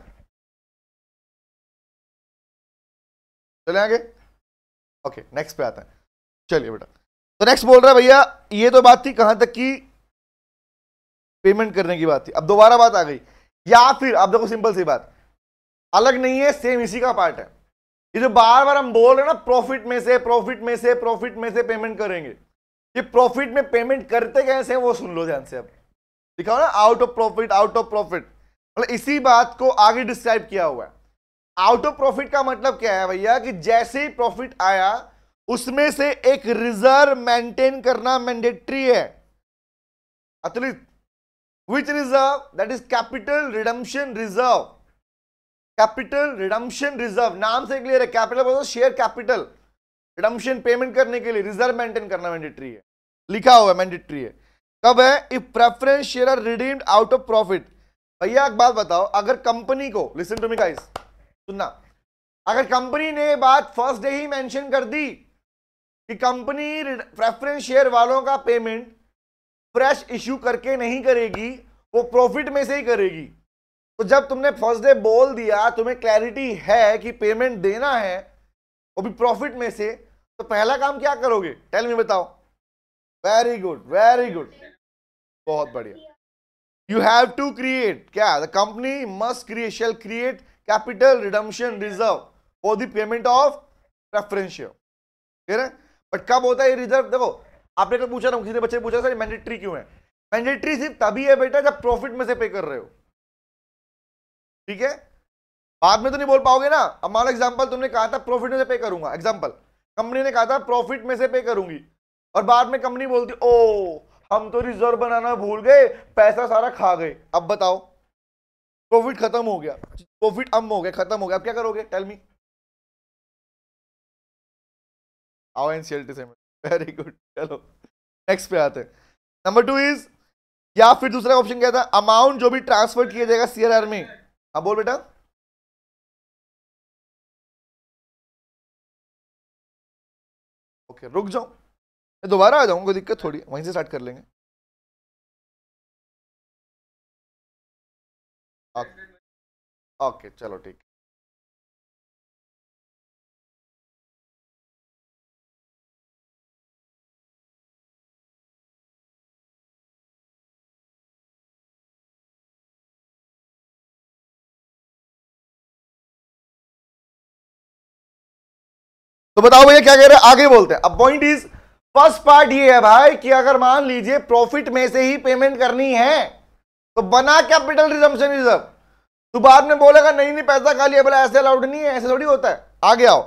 चले आगे, ओके नेक्स्ट पे आता है। चलिए बेटा, तो नेक्स्ट बोल रहा है भैया, ये तो बात थी कहां तक की, पेमेंट करने की बात थी, अब दोबारा बात आ गई, या फिर आप देखो सिंपल सी बात, अलग नहीं है, सेम इसी का पार्ट है। ये जो बार बार हम बोल रहे हैं ना, प्रॉफिट में से, प्रॉफिट में से, प्रॉफिट में से पेमेंट करेंगे, ये प्रॉफिट में पेमेंट करते कैसे हैं वो सुन लो ध्यान से। अब लिखा हो ना, out of profit, out of profit, मतलब इसी बात को आगे डिस्क्राइब किया हुआ है। आउट ऑफ प्रॉफिट का मतलब क्या है भैया, कि जैसे ही प्रॉफिट आया उसमें से एक रिजर्व मेंटेन करना मैंडेटरी है। Atulit, which reserve? That is capital redemption reserve. Capital redemption reserve नाम से क्लियर है, कैपिटल बोलो शेयर कैपिटल, रिडम्पशन पेमेंट करने के लिए रिजर्व मेंटेन करना मैंडेटरी है, लिखा हुआ है मैंडेटरी है। कब है? If preference share are redeemed out of profit. भैया एक बात बताओ, अगर कंपनी को, लिसन टू मी गाइस, सुनना, अगर कंपनी ने ये बात फर्स्ट डे ही मेंशन कर दी कि कंपनी प्रेफरेंस शेयर वालों का पेमेंट फ्रेश इश्यू करके नहीं करेगी, वो प्रॉफिट में से ही करेगी, तो जब तुमने फर्स्ट डे बोल दिया, तुम्हें क्लैरिटी है कि पेमेंट देना है वो भी प्रॉफिट में से, तो पहला काम क्या करोगे? टेल मी, बताओ। वेरी गुड, वेरी गुड, बहुत बढ़िया। यू हैव टू क्रिएट, क्या? The company must create, shall create capital redemption reserve for the payment of preference share. Clear है? बट कब होता है ये रिजर्व? देखो, आपने कल पूछा ना, किसी ने बच्चे पूछा सर मैंडेटरी क्यों है? मैंडेटरी सिर्फ तभी है बेटा जब प्रॉफिट में से पे कर रहे हो, ठीक है? बाद में तो नहीं बोल पाओगे ना। अब मान लो एग्जांपल, तुमने कहा था प्रॉफिट में से पे करूंगा, एग्जांपल कंपनी ने कहा था प्रॉफिट में से पे करूंगी, और बाद में कंपनी बोलती ओ हम तो रिजर्व बनाना भूल गए, पैसा सारा खा गए। अब बताओ, प्रॉफिट खत्म हो गया, प्रॉफिट अम हो गया, खत्म हो गया, अब क्या करोगे? Tell me. आओ एनसीएलटी से, वेरी गुड। चलो नेक्स्ट पे आते हैं। नंबर 2 इज, या फिर दूसरा ऑप्शन क्या था? अमाउंट जो भी ट्रांसफर किया जाएगा सीआरआर में। हाँ बोल बेटा। ओके रुक जाओ, मैं दोबारा आ जाऊंगा, कोई दिक्कत थोड़ी, वहीं से स्टार्ट कर लेंगे। ओके चलो ठीक। तो बताओ भैया क्या कह रहे हैं, आगे बोलते हैं। अब पॉइंट इज, फर्स्ट पार्ट ये है भाई कि अगर मान लीजिए प्रॉफिट में से ही पेमेंट करनी है तो बना कैपिटल रिजम्पशन रिजर्व। तो बाद में बोलेगा नहीं नहीं पैसा खा लिया, बोला ऐसे अलाउड नहीं है, ऐसे थोड़ी होता है। आगे आओ।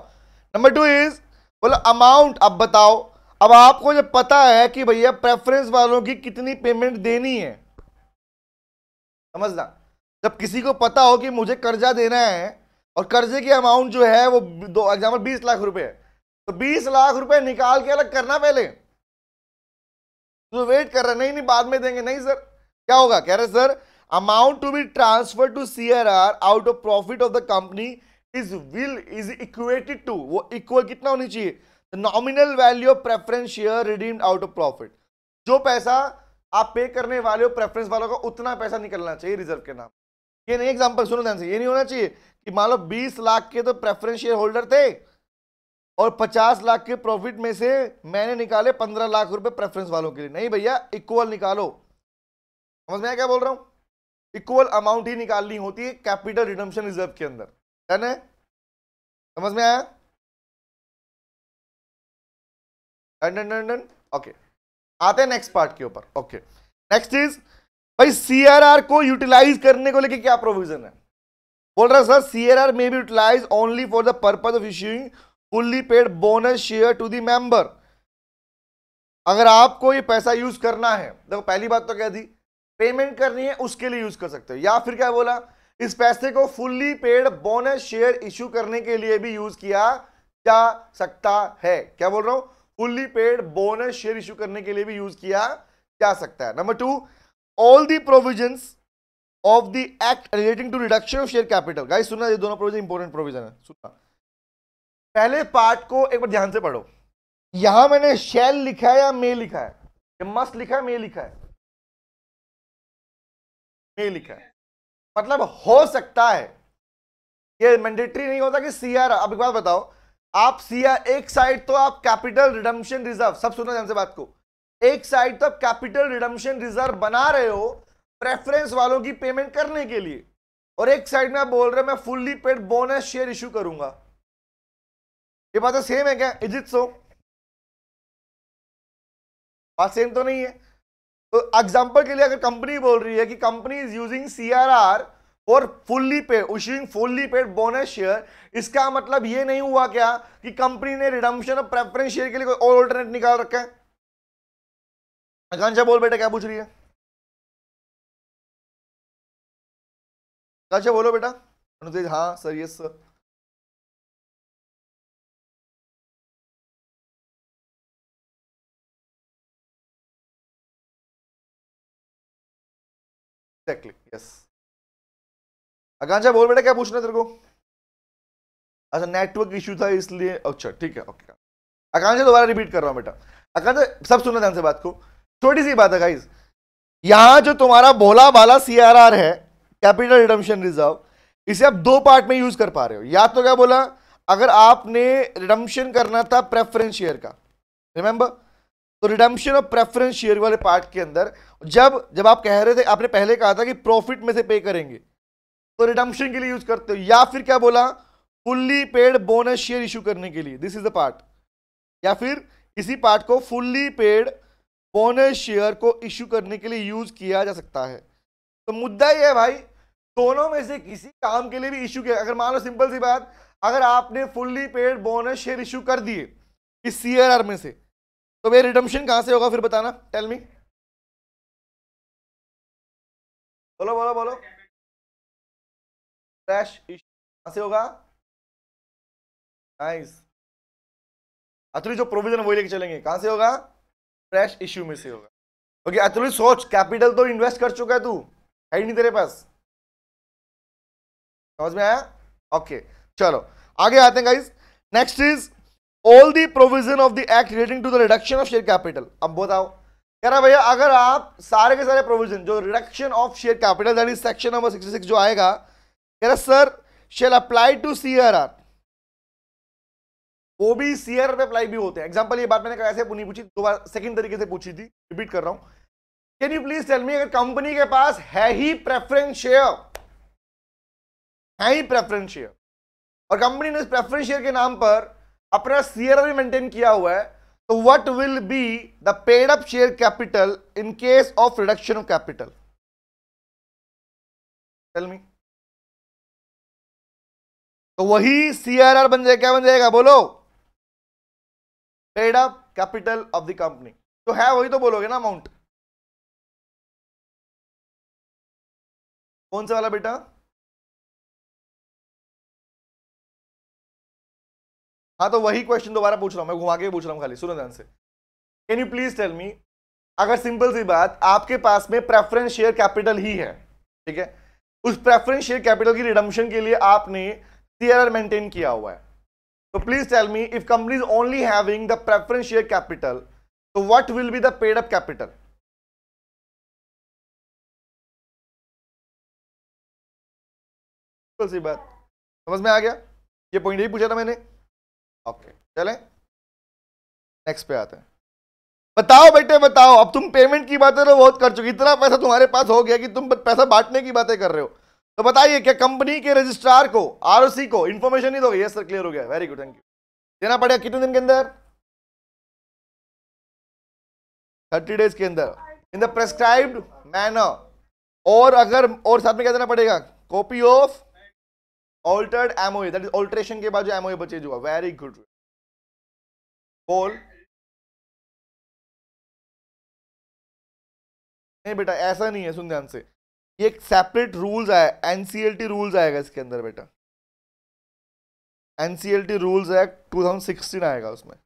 नंबर 2 इज, बोला अमाउंट। अब बताओ, अब आपको जब पता है कि भैया प्रेफरेंस वालों की कितनी पेमेंट देनी है, समझना, जब किसी को पता हो कि मुझे कर्जा देना है और कर्जे की अमाउंट जो है वो दो एग्जाम्पल 20 लाख रुपए है, तो 20 लाख रुपए निकाल के अलग करना पहले। तो वेट कर रहे, नहीं नहीं बाद में देंगे, नहीं सर क्या होगा? कह रहे sir amount to be transfer to CRR out of profit of the company is equated to, वो इक्वल कितना होनी चाहिए? Nominal value of preference share redeemed out of profit. जो पैसा आप पे करने वाले हो प्रेफरेंस वालों का, उतना पैसा निकलना चाहिए रिजर्व के नाम। ये नहीं, एग्जांपल सुनो ध्यान से, ये नहीं होना चाहिए कि मान लो 20 लाख के तो प्रेफरेंस शेयर होल्डर थे और 50 लाख के प्रॉफिट में से मैंने निकाले 15 लाख रुपए प्रेफरेंस वालों के लिए। नहीं भैया, इक्वल निकालो। समझ में आया क्या बोल रहा हूं? इक्वल अमाउंट ही निकालनी होती है कैपिटल रिडम्पशन रिजर्व के अंदर, डन है? समझ में आया? Done done done done. Okay, आते हैं नेक्स्ट पार्ट के ऊपर। ओके नेक्स्ट इज, भाई सीआरआर को यूटिलाइज करने को लेके क्या प्रोविजन है? बोल रहा सर सीआरआर में be utilise only for the purpose of issuing fully paid bonus share to the member. अगर आपको ये पैसा यूज करना है, देखो पहली बात तो क्या थी, पेमेंट करनी है उसके लिए यूज कर सकते हो, या फिर क्या बोला, इस पैसे को fully paid bonus share issue करने के लिए भी यूज किया जा सकता है। क्या बोल रहा हूं? Fully paid bonus share issue करने के लिए भी यूज किया जा सकता है। Number 2, all the provisions of the act relating to reduction of share capital. Guys सुनना, ये दोनों प्रोविजन इंपॉर्टेंट प्रोविजन है, सुनना। पहले पार्ट को एक बार ध्यान से पढ़ो। यहां मैंने शैल लिखा है या मे लिखा है? ये मस्ट लिखा है, मे लिखा है? मे लिखा है, मतलब हो सकता है, ये मैंडेटरी नहीं होता कि सीआर। अब एक बात बताओ, आप सीआर एक साइड तो आप कैपिटल रिडम्पशन रिजर्व, सब सुनो ध्यान से बात को, एक साइड तो आप कैपिटल रिडम्पशन रिजर्व बना रहे हो प्रेफरेंस वालों की पेमेंट करने के लिए, और एक साइड में आप बोल रहे हो मैं fully paid bonus share issue करूंगा। ये बात सेम है क्या? इज इट सो? बात सेम तो नहीं है? तो एग्जांपल के लिए अगर कंपनी बोल रही है कि कंपनी इज यूजिंग सीआरआर और fully paid, issuing fully paid bonus share, इसका मतलब ये नहीं हुआ क्या कि कंपनी ने रिडम्पशन ऑफ प्रेफरेंस शेयर के लिए कोई और ऑल्टरनेट निकाल रखा है? आकांक्षा बोल बेटा, क्या पूछ रही है? आकांक्षा बोलो बेटा। अनुतेज हाँ sir, yes sir. Exactly yes. Akanksha बोल बेटा, क्या पूछना है तेरे को? अच्छा नेटवर्क इश्यू था इसलिए, अच्छा ठीक है ओके। आकांक्षा दोबारा रिपीट कर रहा हूं बेटा। आकांक्षा सब सुनना ध्यान से बात को, छोटी सी बात है गाइस। यहां जो तुम्हारा भोला भाला सीआरआर है, कैपिटल रिडम्पशन रिजर्व, इसे आप दो पार्ट में यूज कर पा रहे हो। या तो क्या बोला, अगर आपने रिडम्पशन करना था प्रेफरेंस शेयर का, रिमेंबर, तो रिडम्पशन ऑफ प्रेफरेंस शेयर वाले पार्ट के अंदर जब जब आप कह रहे थे, आपने पहले कहा था कि प्रॉफिट में से पे करेंगे, तो रिडम्पशन के लिए यूज करते हो। या फिर क्या बोला, fully paid bonus share issue करने के लिए, दिस इज द पार्ट। या फिर इसी पार्ट को फुल्ली पेड बोनस शेयर को इशू करने के लिए यूज किया जा सकता है। तो मुद्दा ये है भाई, दोनों में से किसी काम के लिए भी इशू किया। अगर मान लो सिंपल सी बात, अगर आपने fully paid bonus share issue कर दिए इस सीआरआर में से, तो भाई रिडम्पशन कहां से होगा फिर बताना, टेल मी। बोलो बोलो बोलो। फ्रेश इशू कहां से होगा? नाइस। अतुल जो प्रोविजन वही लेके चलेंगे, कहां से होगा? फ्रेश इश्यू में से होगा। ओके अतुल सोच, कैपिटल तो इन्वेस्ट कर चुका है तू, है ही नहीं तेरे पास। समझ में आया? ओके चलो आगे आते हैं guys. Next is all the provision of the act relating to the reduction of share capital. अब बताओ, कह रहा भैया अगर आप सारे के सारे प्रोविजन जो reduction of share capital, that is section number 66 जो आएगा, कह रहा sir shall apply to CRR, वो भी सीआरआर पे अप्लाई भी होते हैं। एग्जांपल ये बात मैंने कैसे नहीं पूछी, दोबारा सेकंड तरीके से पूछी थी, रिपीट कर रहा हूं। Can you please tell me, अगर कंपनी के पास है ही प्रेफरेंस शेयर, है ही प्रेफरेंस शेयर, और कंपनी ने इस प्रेफरेंस शेयर के नाम पर अपना सीआरआर भी मेंटेन किया हुआ है, तो what will be the paid up share capital in case of reduction of capital? Tell me. तो वही सीआरआर बन जाएगा, क्या बन जाएगा बोलो? Paid up capital of the company. तो है वही तो बोलोगे ना अमाउंट। कौन सा वाला बेटा? हाँ तो वही क्वेश्चन दोबारा पूछ रहा हूं मैं, घुमा के पूछ रहा हूं खाली, सुनो ध्यान से। Can you please tell me, अगर सिंपल सी बात आपके पास में प्रेफरेंस शेयर कैपिटल ही है, ठीक है, उस प्रेफरेंस शेयर कैपिटल की रिडम्पशन के लिए आपने सीआरआर मेंटेन किया हुआ है, तो please tell me if company is only having the preference share capital, तो what will be the paid up capital? Simple सी बात, समझ में आ गया? ये पॉइंट ही पूछा था मैंने। ओके चलें नेक्स्ट पे आते हैं। बताओ बेटे बताओ, अब तुम पेमेंट की बातें तो बहुत कर चुकी, इतना पैसा तुम्हारे पास हो गया कि तुम पैसा बांटने की बातें कर रहे हो। तो बताइए क्या कंपनी के रजिस्ट्रार को, आरओसी को इंफॉर्मेशन नहीं दोगे? यस सर क्लियर हो गया, वेरी गुड थैंक यू। देना पड़ेगा कितने दिन के अंदर? 30 डेज के अंदर इन द प्रेस्क्राइब्ड मैनर। और अगर और साथ में क्या देना पड़ेगा? Copy of altered MOA, that is alteration के बाद जो एमओए परचेज हुआ। वेरी गुड बोल। नहीं बेटा ऐसा नहीं है, सुन ध्यान से, ये एक सेपरेट रूल्स आया, एनसीएलटी रूल्स आएगा इसके अंदर बेटा, एनसीएलटी रूल्स एक्ट 2016 आएगा, उसमें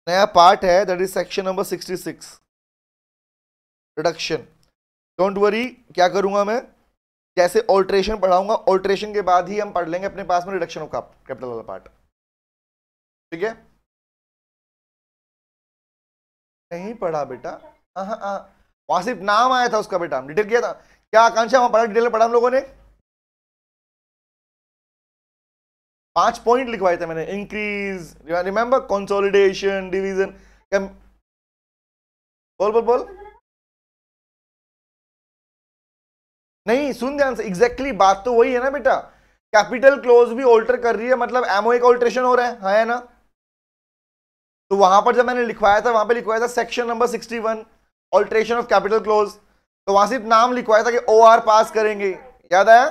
नया पार्ट है, that is section number 66 reduction. Don't worry, क्या करूंगा मैं, जैसे ऑल्ट्रेशन पढ़ाऊंगा, ऑल्ट्रेशन के बाद ही हम पढ़ लेंगे अपने पास में रिडक्शन ऑफ कैपिटल वाला पार्ट, ठीक है? नहीं पढ़ा बेटा, वहां सिर्फ नाम आया था उसका बेटा, डिटेल किया था क्या आकांक्षा? वहां पढ़ा, डिटेल पढ़ा हम लोगों ने, 5 पॉइंट लिखवाए थे मैंने, इंक्रीज, रिमेंबर, कंसोलिडेशन, डिवीजन, बोल बोल बोल। नहीं सुन ध्यान से, एग्जैक्टली बात तो वही है ना बेटा, कैपिटल क्लोज भी ऑल्टर कर रही है, मतलब एमओए का ऑल्ट्रेशन हो रहा है ना? तो वहां पर जब मैंने लिखवाया था, वहां पे लिखवाया था section number 61, alteration of capital close, तो वहां सिर्फ नाम लिखवाया था कि OR पास करेंगे, याद आया?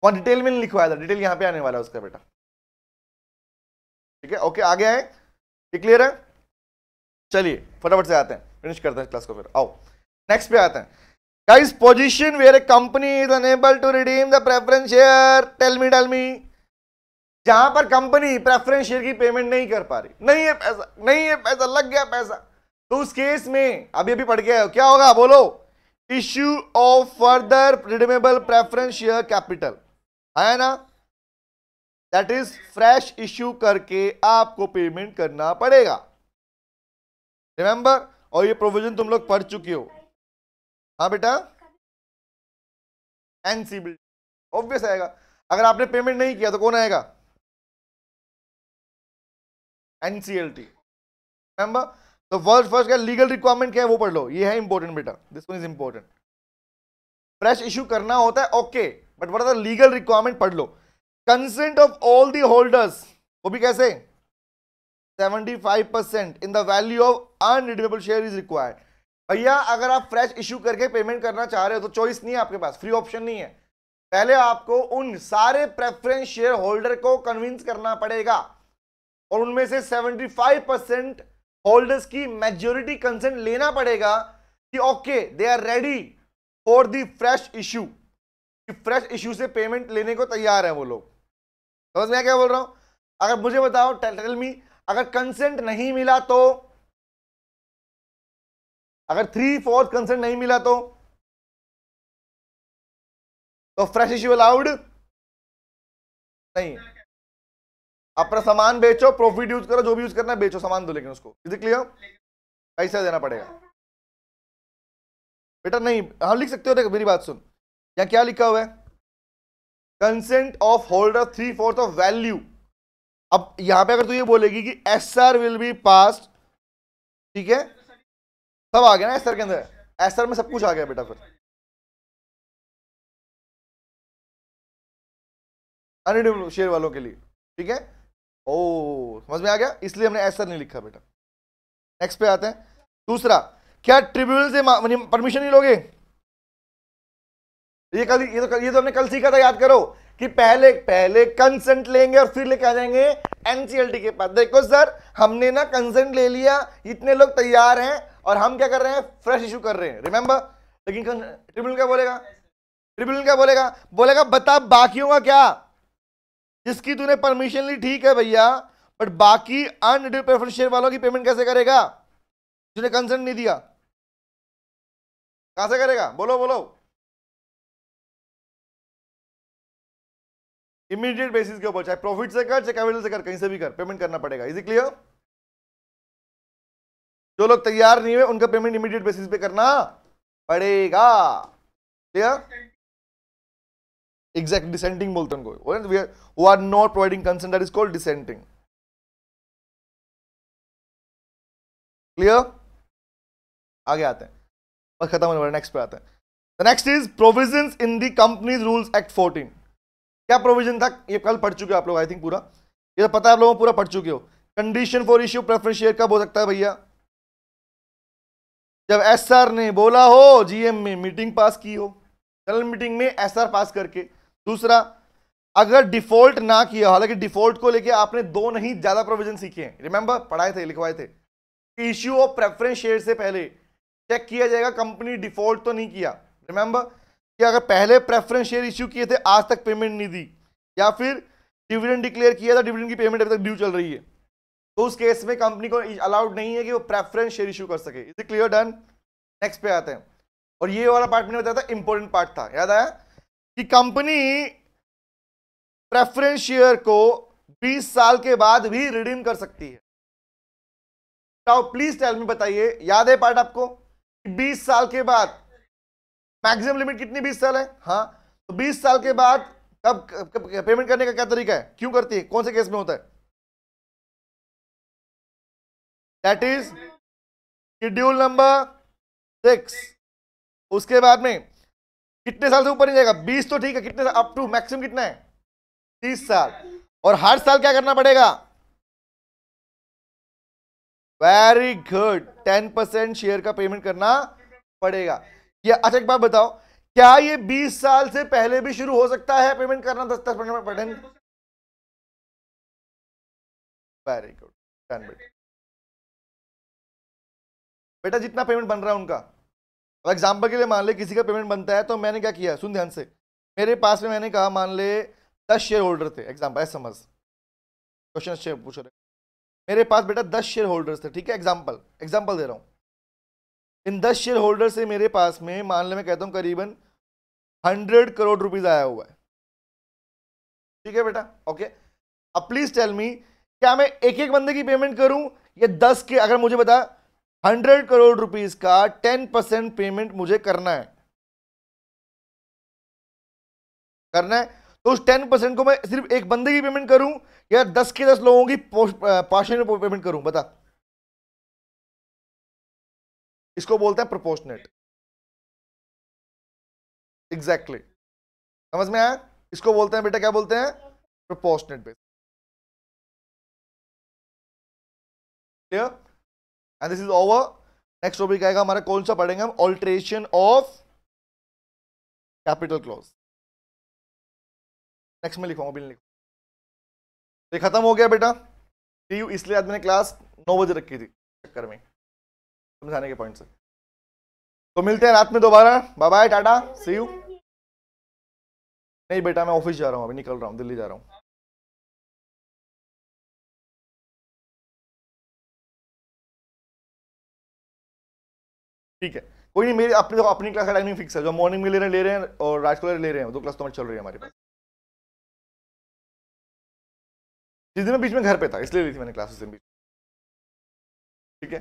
वहां डिटेल में नहीं लिखवाया था, डिटेल यहां पे आने वाला है उसका बेटा, ठीक है? ओके, आगे आए, ये क्लियर है? चलिए फटाफट से आते हैं, फिनिश करते हैं क्लास को, फिर आओ नेक्स्ट पे आते हैं। Guys, position where a company is unable to redeem the preference share, tell me, जहां पर कंपनी प्रेफरेंस शेयर की पेमेंट नहीं कर पा रही, नहीं है पैसा, लग गया पैसा, तो उस केस में अभी पढ़ के आए, क्या होगा बोलो? Issue of further redeemable preference share capital, आया ना? दैट इज फ्रेश इश्यू करके आपको पेमेंट करना पड़ेगा, रिमेंबर? और ये प्रोविजन तुम लोग पढ़ चुके हो, हाँ बेटा? एनसीबी ऑब्वियस आएगा, अगर आपने पेमेंट नहीं किया तो कौन आएगा? NCLT, remember? तो फर्स्ट का लीगल रिक्वायरमेंट क्या है वो पढ़ लो, ये है इंपॉर्टेंट बेटा, this one is important. Fresh issue करना होता है okay, but what are the legal requirement पढ़ लो। Consent of all the holders, वो भी कैसे? 75% in the value of unredeemable share is required. भैया अगर आप फ्रेश इश्यू करके पेमेंट करना चाह रहे हो तो चॉइस नहीं है आपके पास, फ्री ऑप्शन नहीं है, पहले आपको उन सारे प्रेफरेंस शेयर होल्डर को कन्विंस करना पड़ेगा और उनमें से 75% होल्डर्स की मेजॉरिटी कंसेंट लेना पड़ेगा कि okay they are ready for the fresh issue, fresh issue से पेमेंट लेने को तैयार है वो लोग। समझ में क्या बोल रहा हूं? अगर मुझे बताओ, टेल मी, अगर कंसेंट नहीं मिला तो, अगर 3/4 कंसेंट नहीं मिला तो फ्रेश इश्यू अलाउड नहीं। अपना सामान बेचो, प्रॉफिट यूज करो, जो भी यूज करना है बेचो, सामान दो, लेकिन उसको, इज इट क्लियर? पैसा देना पड़ेगा बेटा। नहीं, हाँ लिख सकते हो, देखो मेरी बात सुन, यहाँ क्या लिखा हुआ है? Consent of holder 3/4 of value. अब यहां पे अगर तू ये बोलेगी कि एसआर विल बी पास्ड, ठीक है, सब आ गया ना एसआर के अंदर, एसआर में सब कुछ आ गया बेटा, फिर अनरिडीमेबल शेयर वालों के लिए, ठीक है? ओ समझ में आ गया, इसलिए हमने एसआर नहीं लिखा बेटा। नेक्स्ट पे आते हैं। दूसरा, क्या ट्रिब्यूनल से परमिशन नहीं लोगे? ये तो हमने कल सीखा था, याद करो, कि पहले कंसेंट लेंगे और फिर लेके आ जाएंगे एनसीएलटी के पास। देखो सर, हमने ना कंसेंट ले लिया, इतने लोग तैयार हैं और हम क्या कर रहे हैं? फ्रेश इशू कर रहे हैं, रिमेंबर? लेकिन ट्रिब्यूनल क्या बोलेगा? बोलेगा बता बाकियों का क्या? जिसकी तूने परमिशन ली ठीक है भैया, बट बाकी अनरिडीमेबल प्रेफरेंस शेयर वालों की पेमेंट कैसे करेगा? तूने कंसेंट नहीं दिया, कहां से करेगा? बोलो। इमीडिएट बेसिस के ऊपर, चाहे प्रॉफिट से कर, चाहे कैपिटल से कर, कहीं से भी कर, पेमेंट करना पड़ेगा। Is it clear? जो लोग तैयार नहीं हुए उनका पेमेंट इमीडिएट बेसिस पे करना पड़ेगा। क्लियर? एग्जैक्ट, डिसेंटिंग बोलते हैं उनको, who are not providing consent, that is called dissenting. Clear? आगे आते हैं, बस खत्म होने वाला, नेक्स्ट पे आते हैं। The next is provisions in the companies rules act 14। क्या प्रोविजन था? ये कल पढ़ चुके हो आप लोग, आई थिंक पूरा, ये तो पता है आप लोगों को, पूरा पढ़ चुके हो। Condition for issue preference share कब हो सकता है भैया? जब एसआर ने बोला हो, जीएम में मीटिंग पास की हो, जनरल मीटिंग में एसआर पास करके। दूसरा, अगर डिफॉल्ट ना किया, हालांकि डिफॉल्ट को लेके आपने 2 नहीं ज्यादा प्रोविजन सीखे हैं, रिमेंबर? पढ़ाए थे, लिखवाए थे। इश्यू ऑफ प्रेफरेंस शेयर से पहले चेक किया जाएगा कंपनी डिफॉल्ट तो नहीं किया, रिमेंबर? कि अगर पहले प्रेफरेंस शेयर इश्यू किए थे, आज तक पेमेंट नहीं दी, या फिर डिविडेंड डिक्लेयर किया था, डिविडेंड की पेमेंट अभी तक ड्यू चल रही है, तो उस केस में कंपनी को अलाउड नहीं है कि वो प्रेफरेंस शेयर इश्यू कर सके। Is it clear? Done. Next पे आते हैं, और ये वाला पार्ट मैंने बताया था, इंपॉर्टेंट पार्ट था, याद आया? कि कंपनी प्रेफरेंस शेयर को 20 साल के बाद भी रिडीम कर सकती है। प्लीज टेल मी, बताइए, याद है पार्ट आपको? 20 साल के बाद, मैक्सिमम लिमिट कितनी? 20 साल है, हाँ। तो 20 साल के बाद कब पेमेंट करने का क्या तरीका है? क्यों करती है? कौन से केस में होता है? That is schedule number 6। उसके बाद में कितने साल से ऊपर नहीं जाएगा? 20 तो ठीक है, कितने अप टू मैक्सिमम कितना है? 30 साल। और हर साल क्या करना पड़ेगा? वेरी गुड, 10% शेयर का पेमेंट करना पड़ेगा। या अच्छा एक बात बताओ, क्या ये 20 साल से पहले भी शुरू हो सकता है पेमेंट करना 10-10%? वेरी गुड, डन बेटा। बेटा जितना पेमेंट बन रहा है उनका, अब एग्जाम्पल के लिए मान ले किसी का पेमेंट बनता है, तो मैंने क्या किया, सुन ध्यान से, मेरे पास में मैंने कहा मान ले 10 शेयर होल्डर थे, एग्जाम्पल ऐसे समझ, क्वेश्चन पूछ रहे, मेरे पास बेटा 10 शेयर होल्डर्स थे, ठीक है, एग्जाम्पल दे रहा हूं। इन 10 शेयर होल्डर से मेरे पास में मान ले मैं कहता हूं करीबन 100 करोड़ रुपीज आया हुआ है, ठीक है बेटा, ओके। अब प्लीज टेल मी, क्या मैं एक एक बंदे की पेमेंट करूं या 10 के? अगर मुझे बता 100 करोड़ रुपीज का 10% पेमेंट मुझे करना है, तो उस 10% को मैं सिर्फ एक बंदे की पेमेंट करूं या 10 के 10 लोगों की पार्शियल पेमेंट करूं? बता। इसको बोलते हैं प्रोपोर्शनेट। एग्जैक्टली, समझ में आया? इसको बोलते हैं बेटा, क्या बोलते हैं? Proportionate base. Clear? And this is over. Next topic आएगा हमारा, कौन सा पढ़ेंगे हम? Alteration of capital clause. Next में लिखूंगा, बिल लिखूंगा। ये खत्म हो गया बेटा, इसलिए आज मैंने क्लास 9 बजे रखी थी, चक्कर में समझाने के पॉइंट से। तो मिलते हैं रात में दोबारा, bye bye, tata, see you. नहीं बेटा मैं ऑफिस जा रहा हूँ, अभी निकल रहा हूँ, दिल्ली जा रहा हूँ। ठीक है, कोई नहीं, मेरी अपनी क्लास का टाइमिंग फिक्स है, जो मॉर्निंग में ले रहे हैं और रात को ले रहे हैं, 2 क्लास तो चल रही है हमारे पास। जिस दिन मैं बीच में घर पे था इसलिए ली थी मैंने क्लासेस बीच, ठीक है,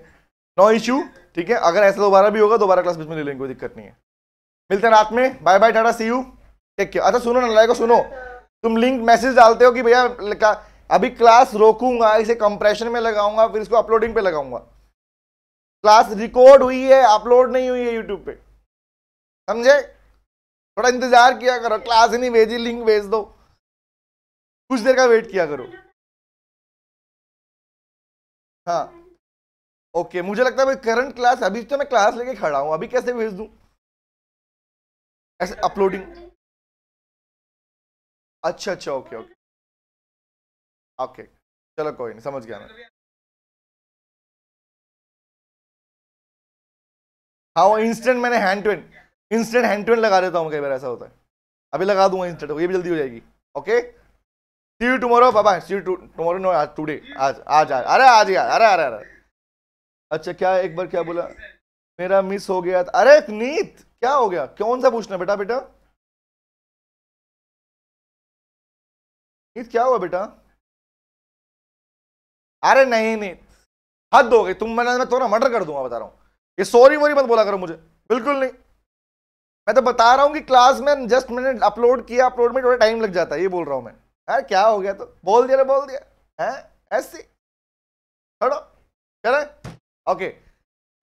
नो इश्यू, ठीक है। अगर ऐसा दोबारा भी होगा, दोबारा क्लास बीच में ले लेंगे, कोई दिक्कत नहीं है। मिलते हैं रात में, bye bye, tata, see you, take care. अच्छा सुनो ना, सुनो, तुम लिंक मैसेज डालते हो कि भैया अभी क्लास रोकूंगा, इसे कंप्रेशन में लगाऊंगा, फिर इसको अपलोडिंग पे लगाऊंगा। क्लास रिकॉर्ड हुई है, अपलोड नहीं हुई है यूट्यूब पे, समझे? थोड़ा इंतजार किया करो, क्लास ही नहीं भेजी, लिंक भेज दो, कुछ देर का वेट किया करो। हाँ ओके, मुझे लगता है भाई करंट क्लास, अभी तो मैं क्लास लेके खड़ा हूं, अभी कैसे भेज दूं ऐसे अपलोडिंग? अच्छा अच्छा, ओके ओके ओके, चलो कोई नहीं, समझ गया मैं। हाँ वो इंस्टेंट, मैंने इंस्टेंट हैंड टू हैंड लगा देता हूँ, कई बार ऐसा होता है, अभी लगा दूंगा इंस्टेंट, ये भी जल्दी हो जाएगी। Okay, see you tomorrow, bye bye, see you tomorrow, no आज, टुडे, आज आज आज, अरे आज यार, अरे अरे अरे, अच्छा क्या, एक बार क्या बोला? मेरा मिस हो गया था, अरे नीत क्या हो गया, कौन सा पूछना बेटा? बेटा नीत क्या हुआ बेटा? अरे नहीं नहीं, हद हो गई, मैं तो ना मर्डर कर दूंगा, बता रहा हूँ, ये सॉरी वोरी मत बोला करो मुझे, बिल्कुल नहीं। मैं तो बता रहा हूँ कि क्लास में जस्ट मैंने अपलोड किया, अपलोड में थोड़ा टाइम लग जाता है, ये बोल रहा हूँ मैं। यार क्या हो गया, तो बोल दिया, बोल दिया है ऐसी, छोड़ो, चले, ओके,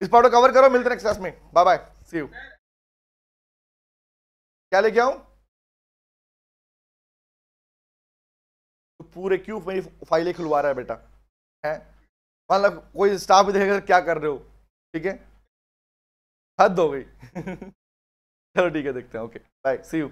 इस पार्ट को कवर करो, मिलते हैं नेक्स्ट क्लास में, बाय बाय, सी यू। क्या लेके आऊं? तो पूरे क्यों मेरी फाइलें खुलवा रहा है बेटा, है? मतलब कोई स्टाफ भी देखेगा क्या कर रहे हो, ठीक है, हद हो गई। चलो ठीक है, देखते हैं, ओके बाय, सी यू।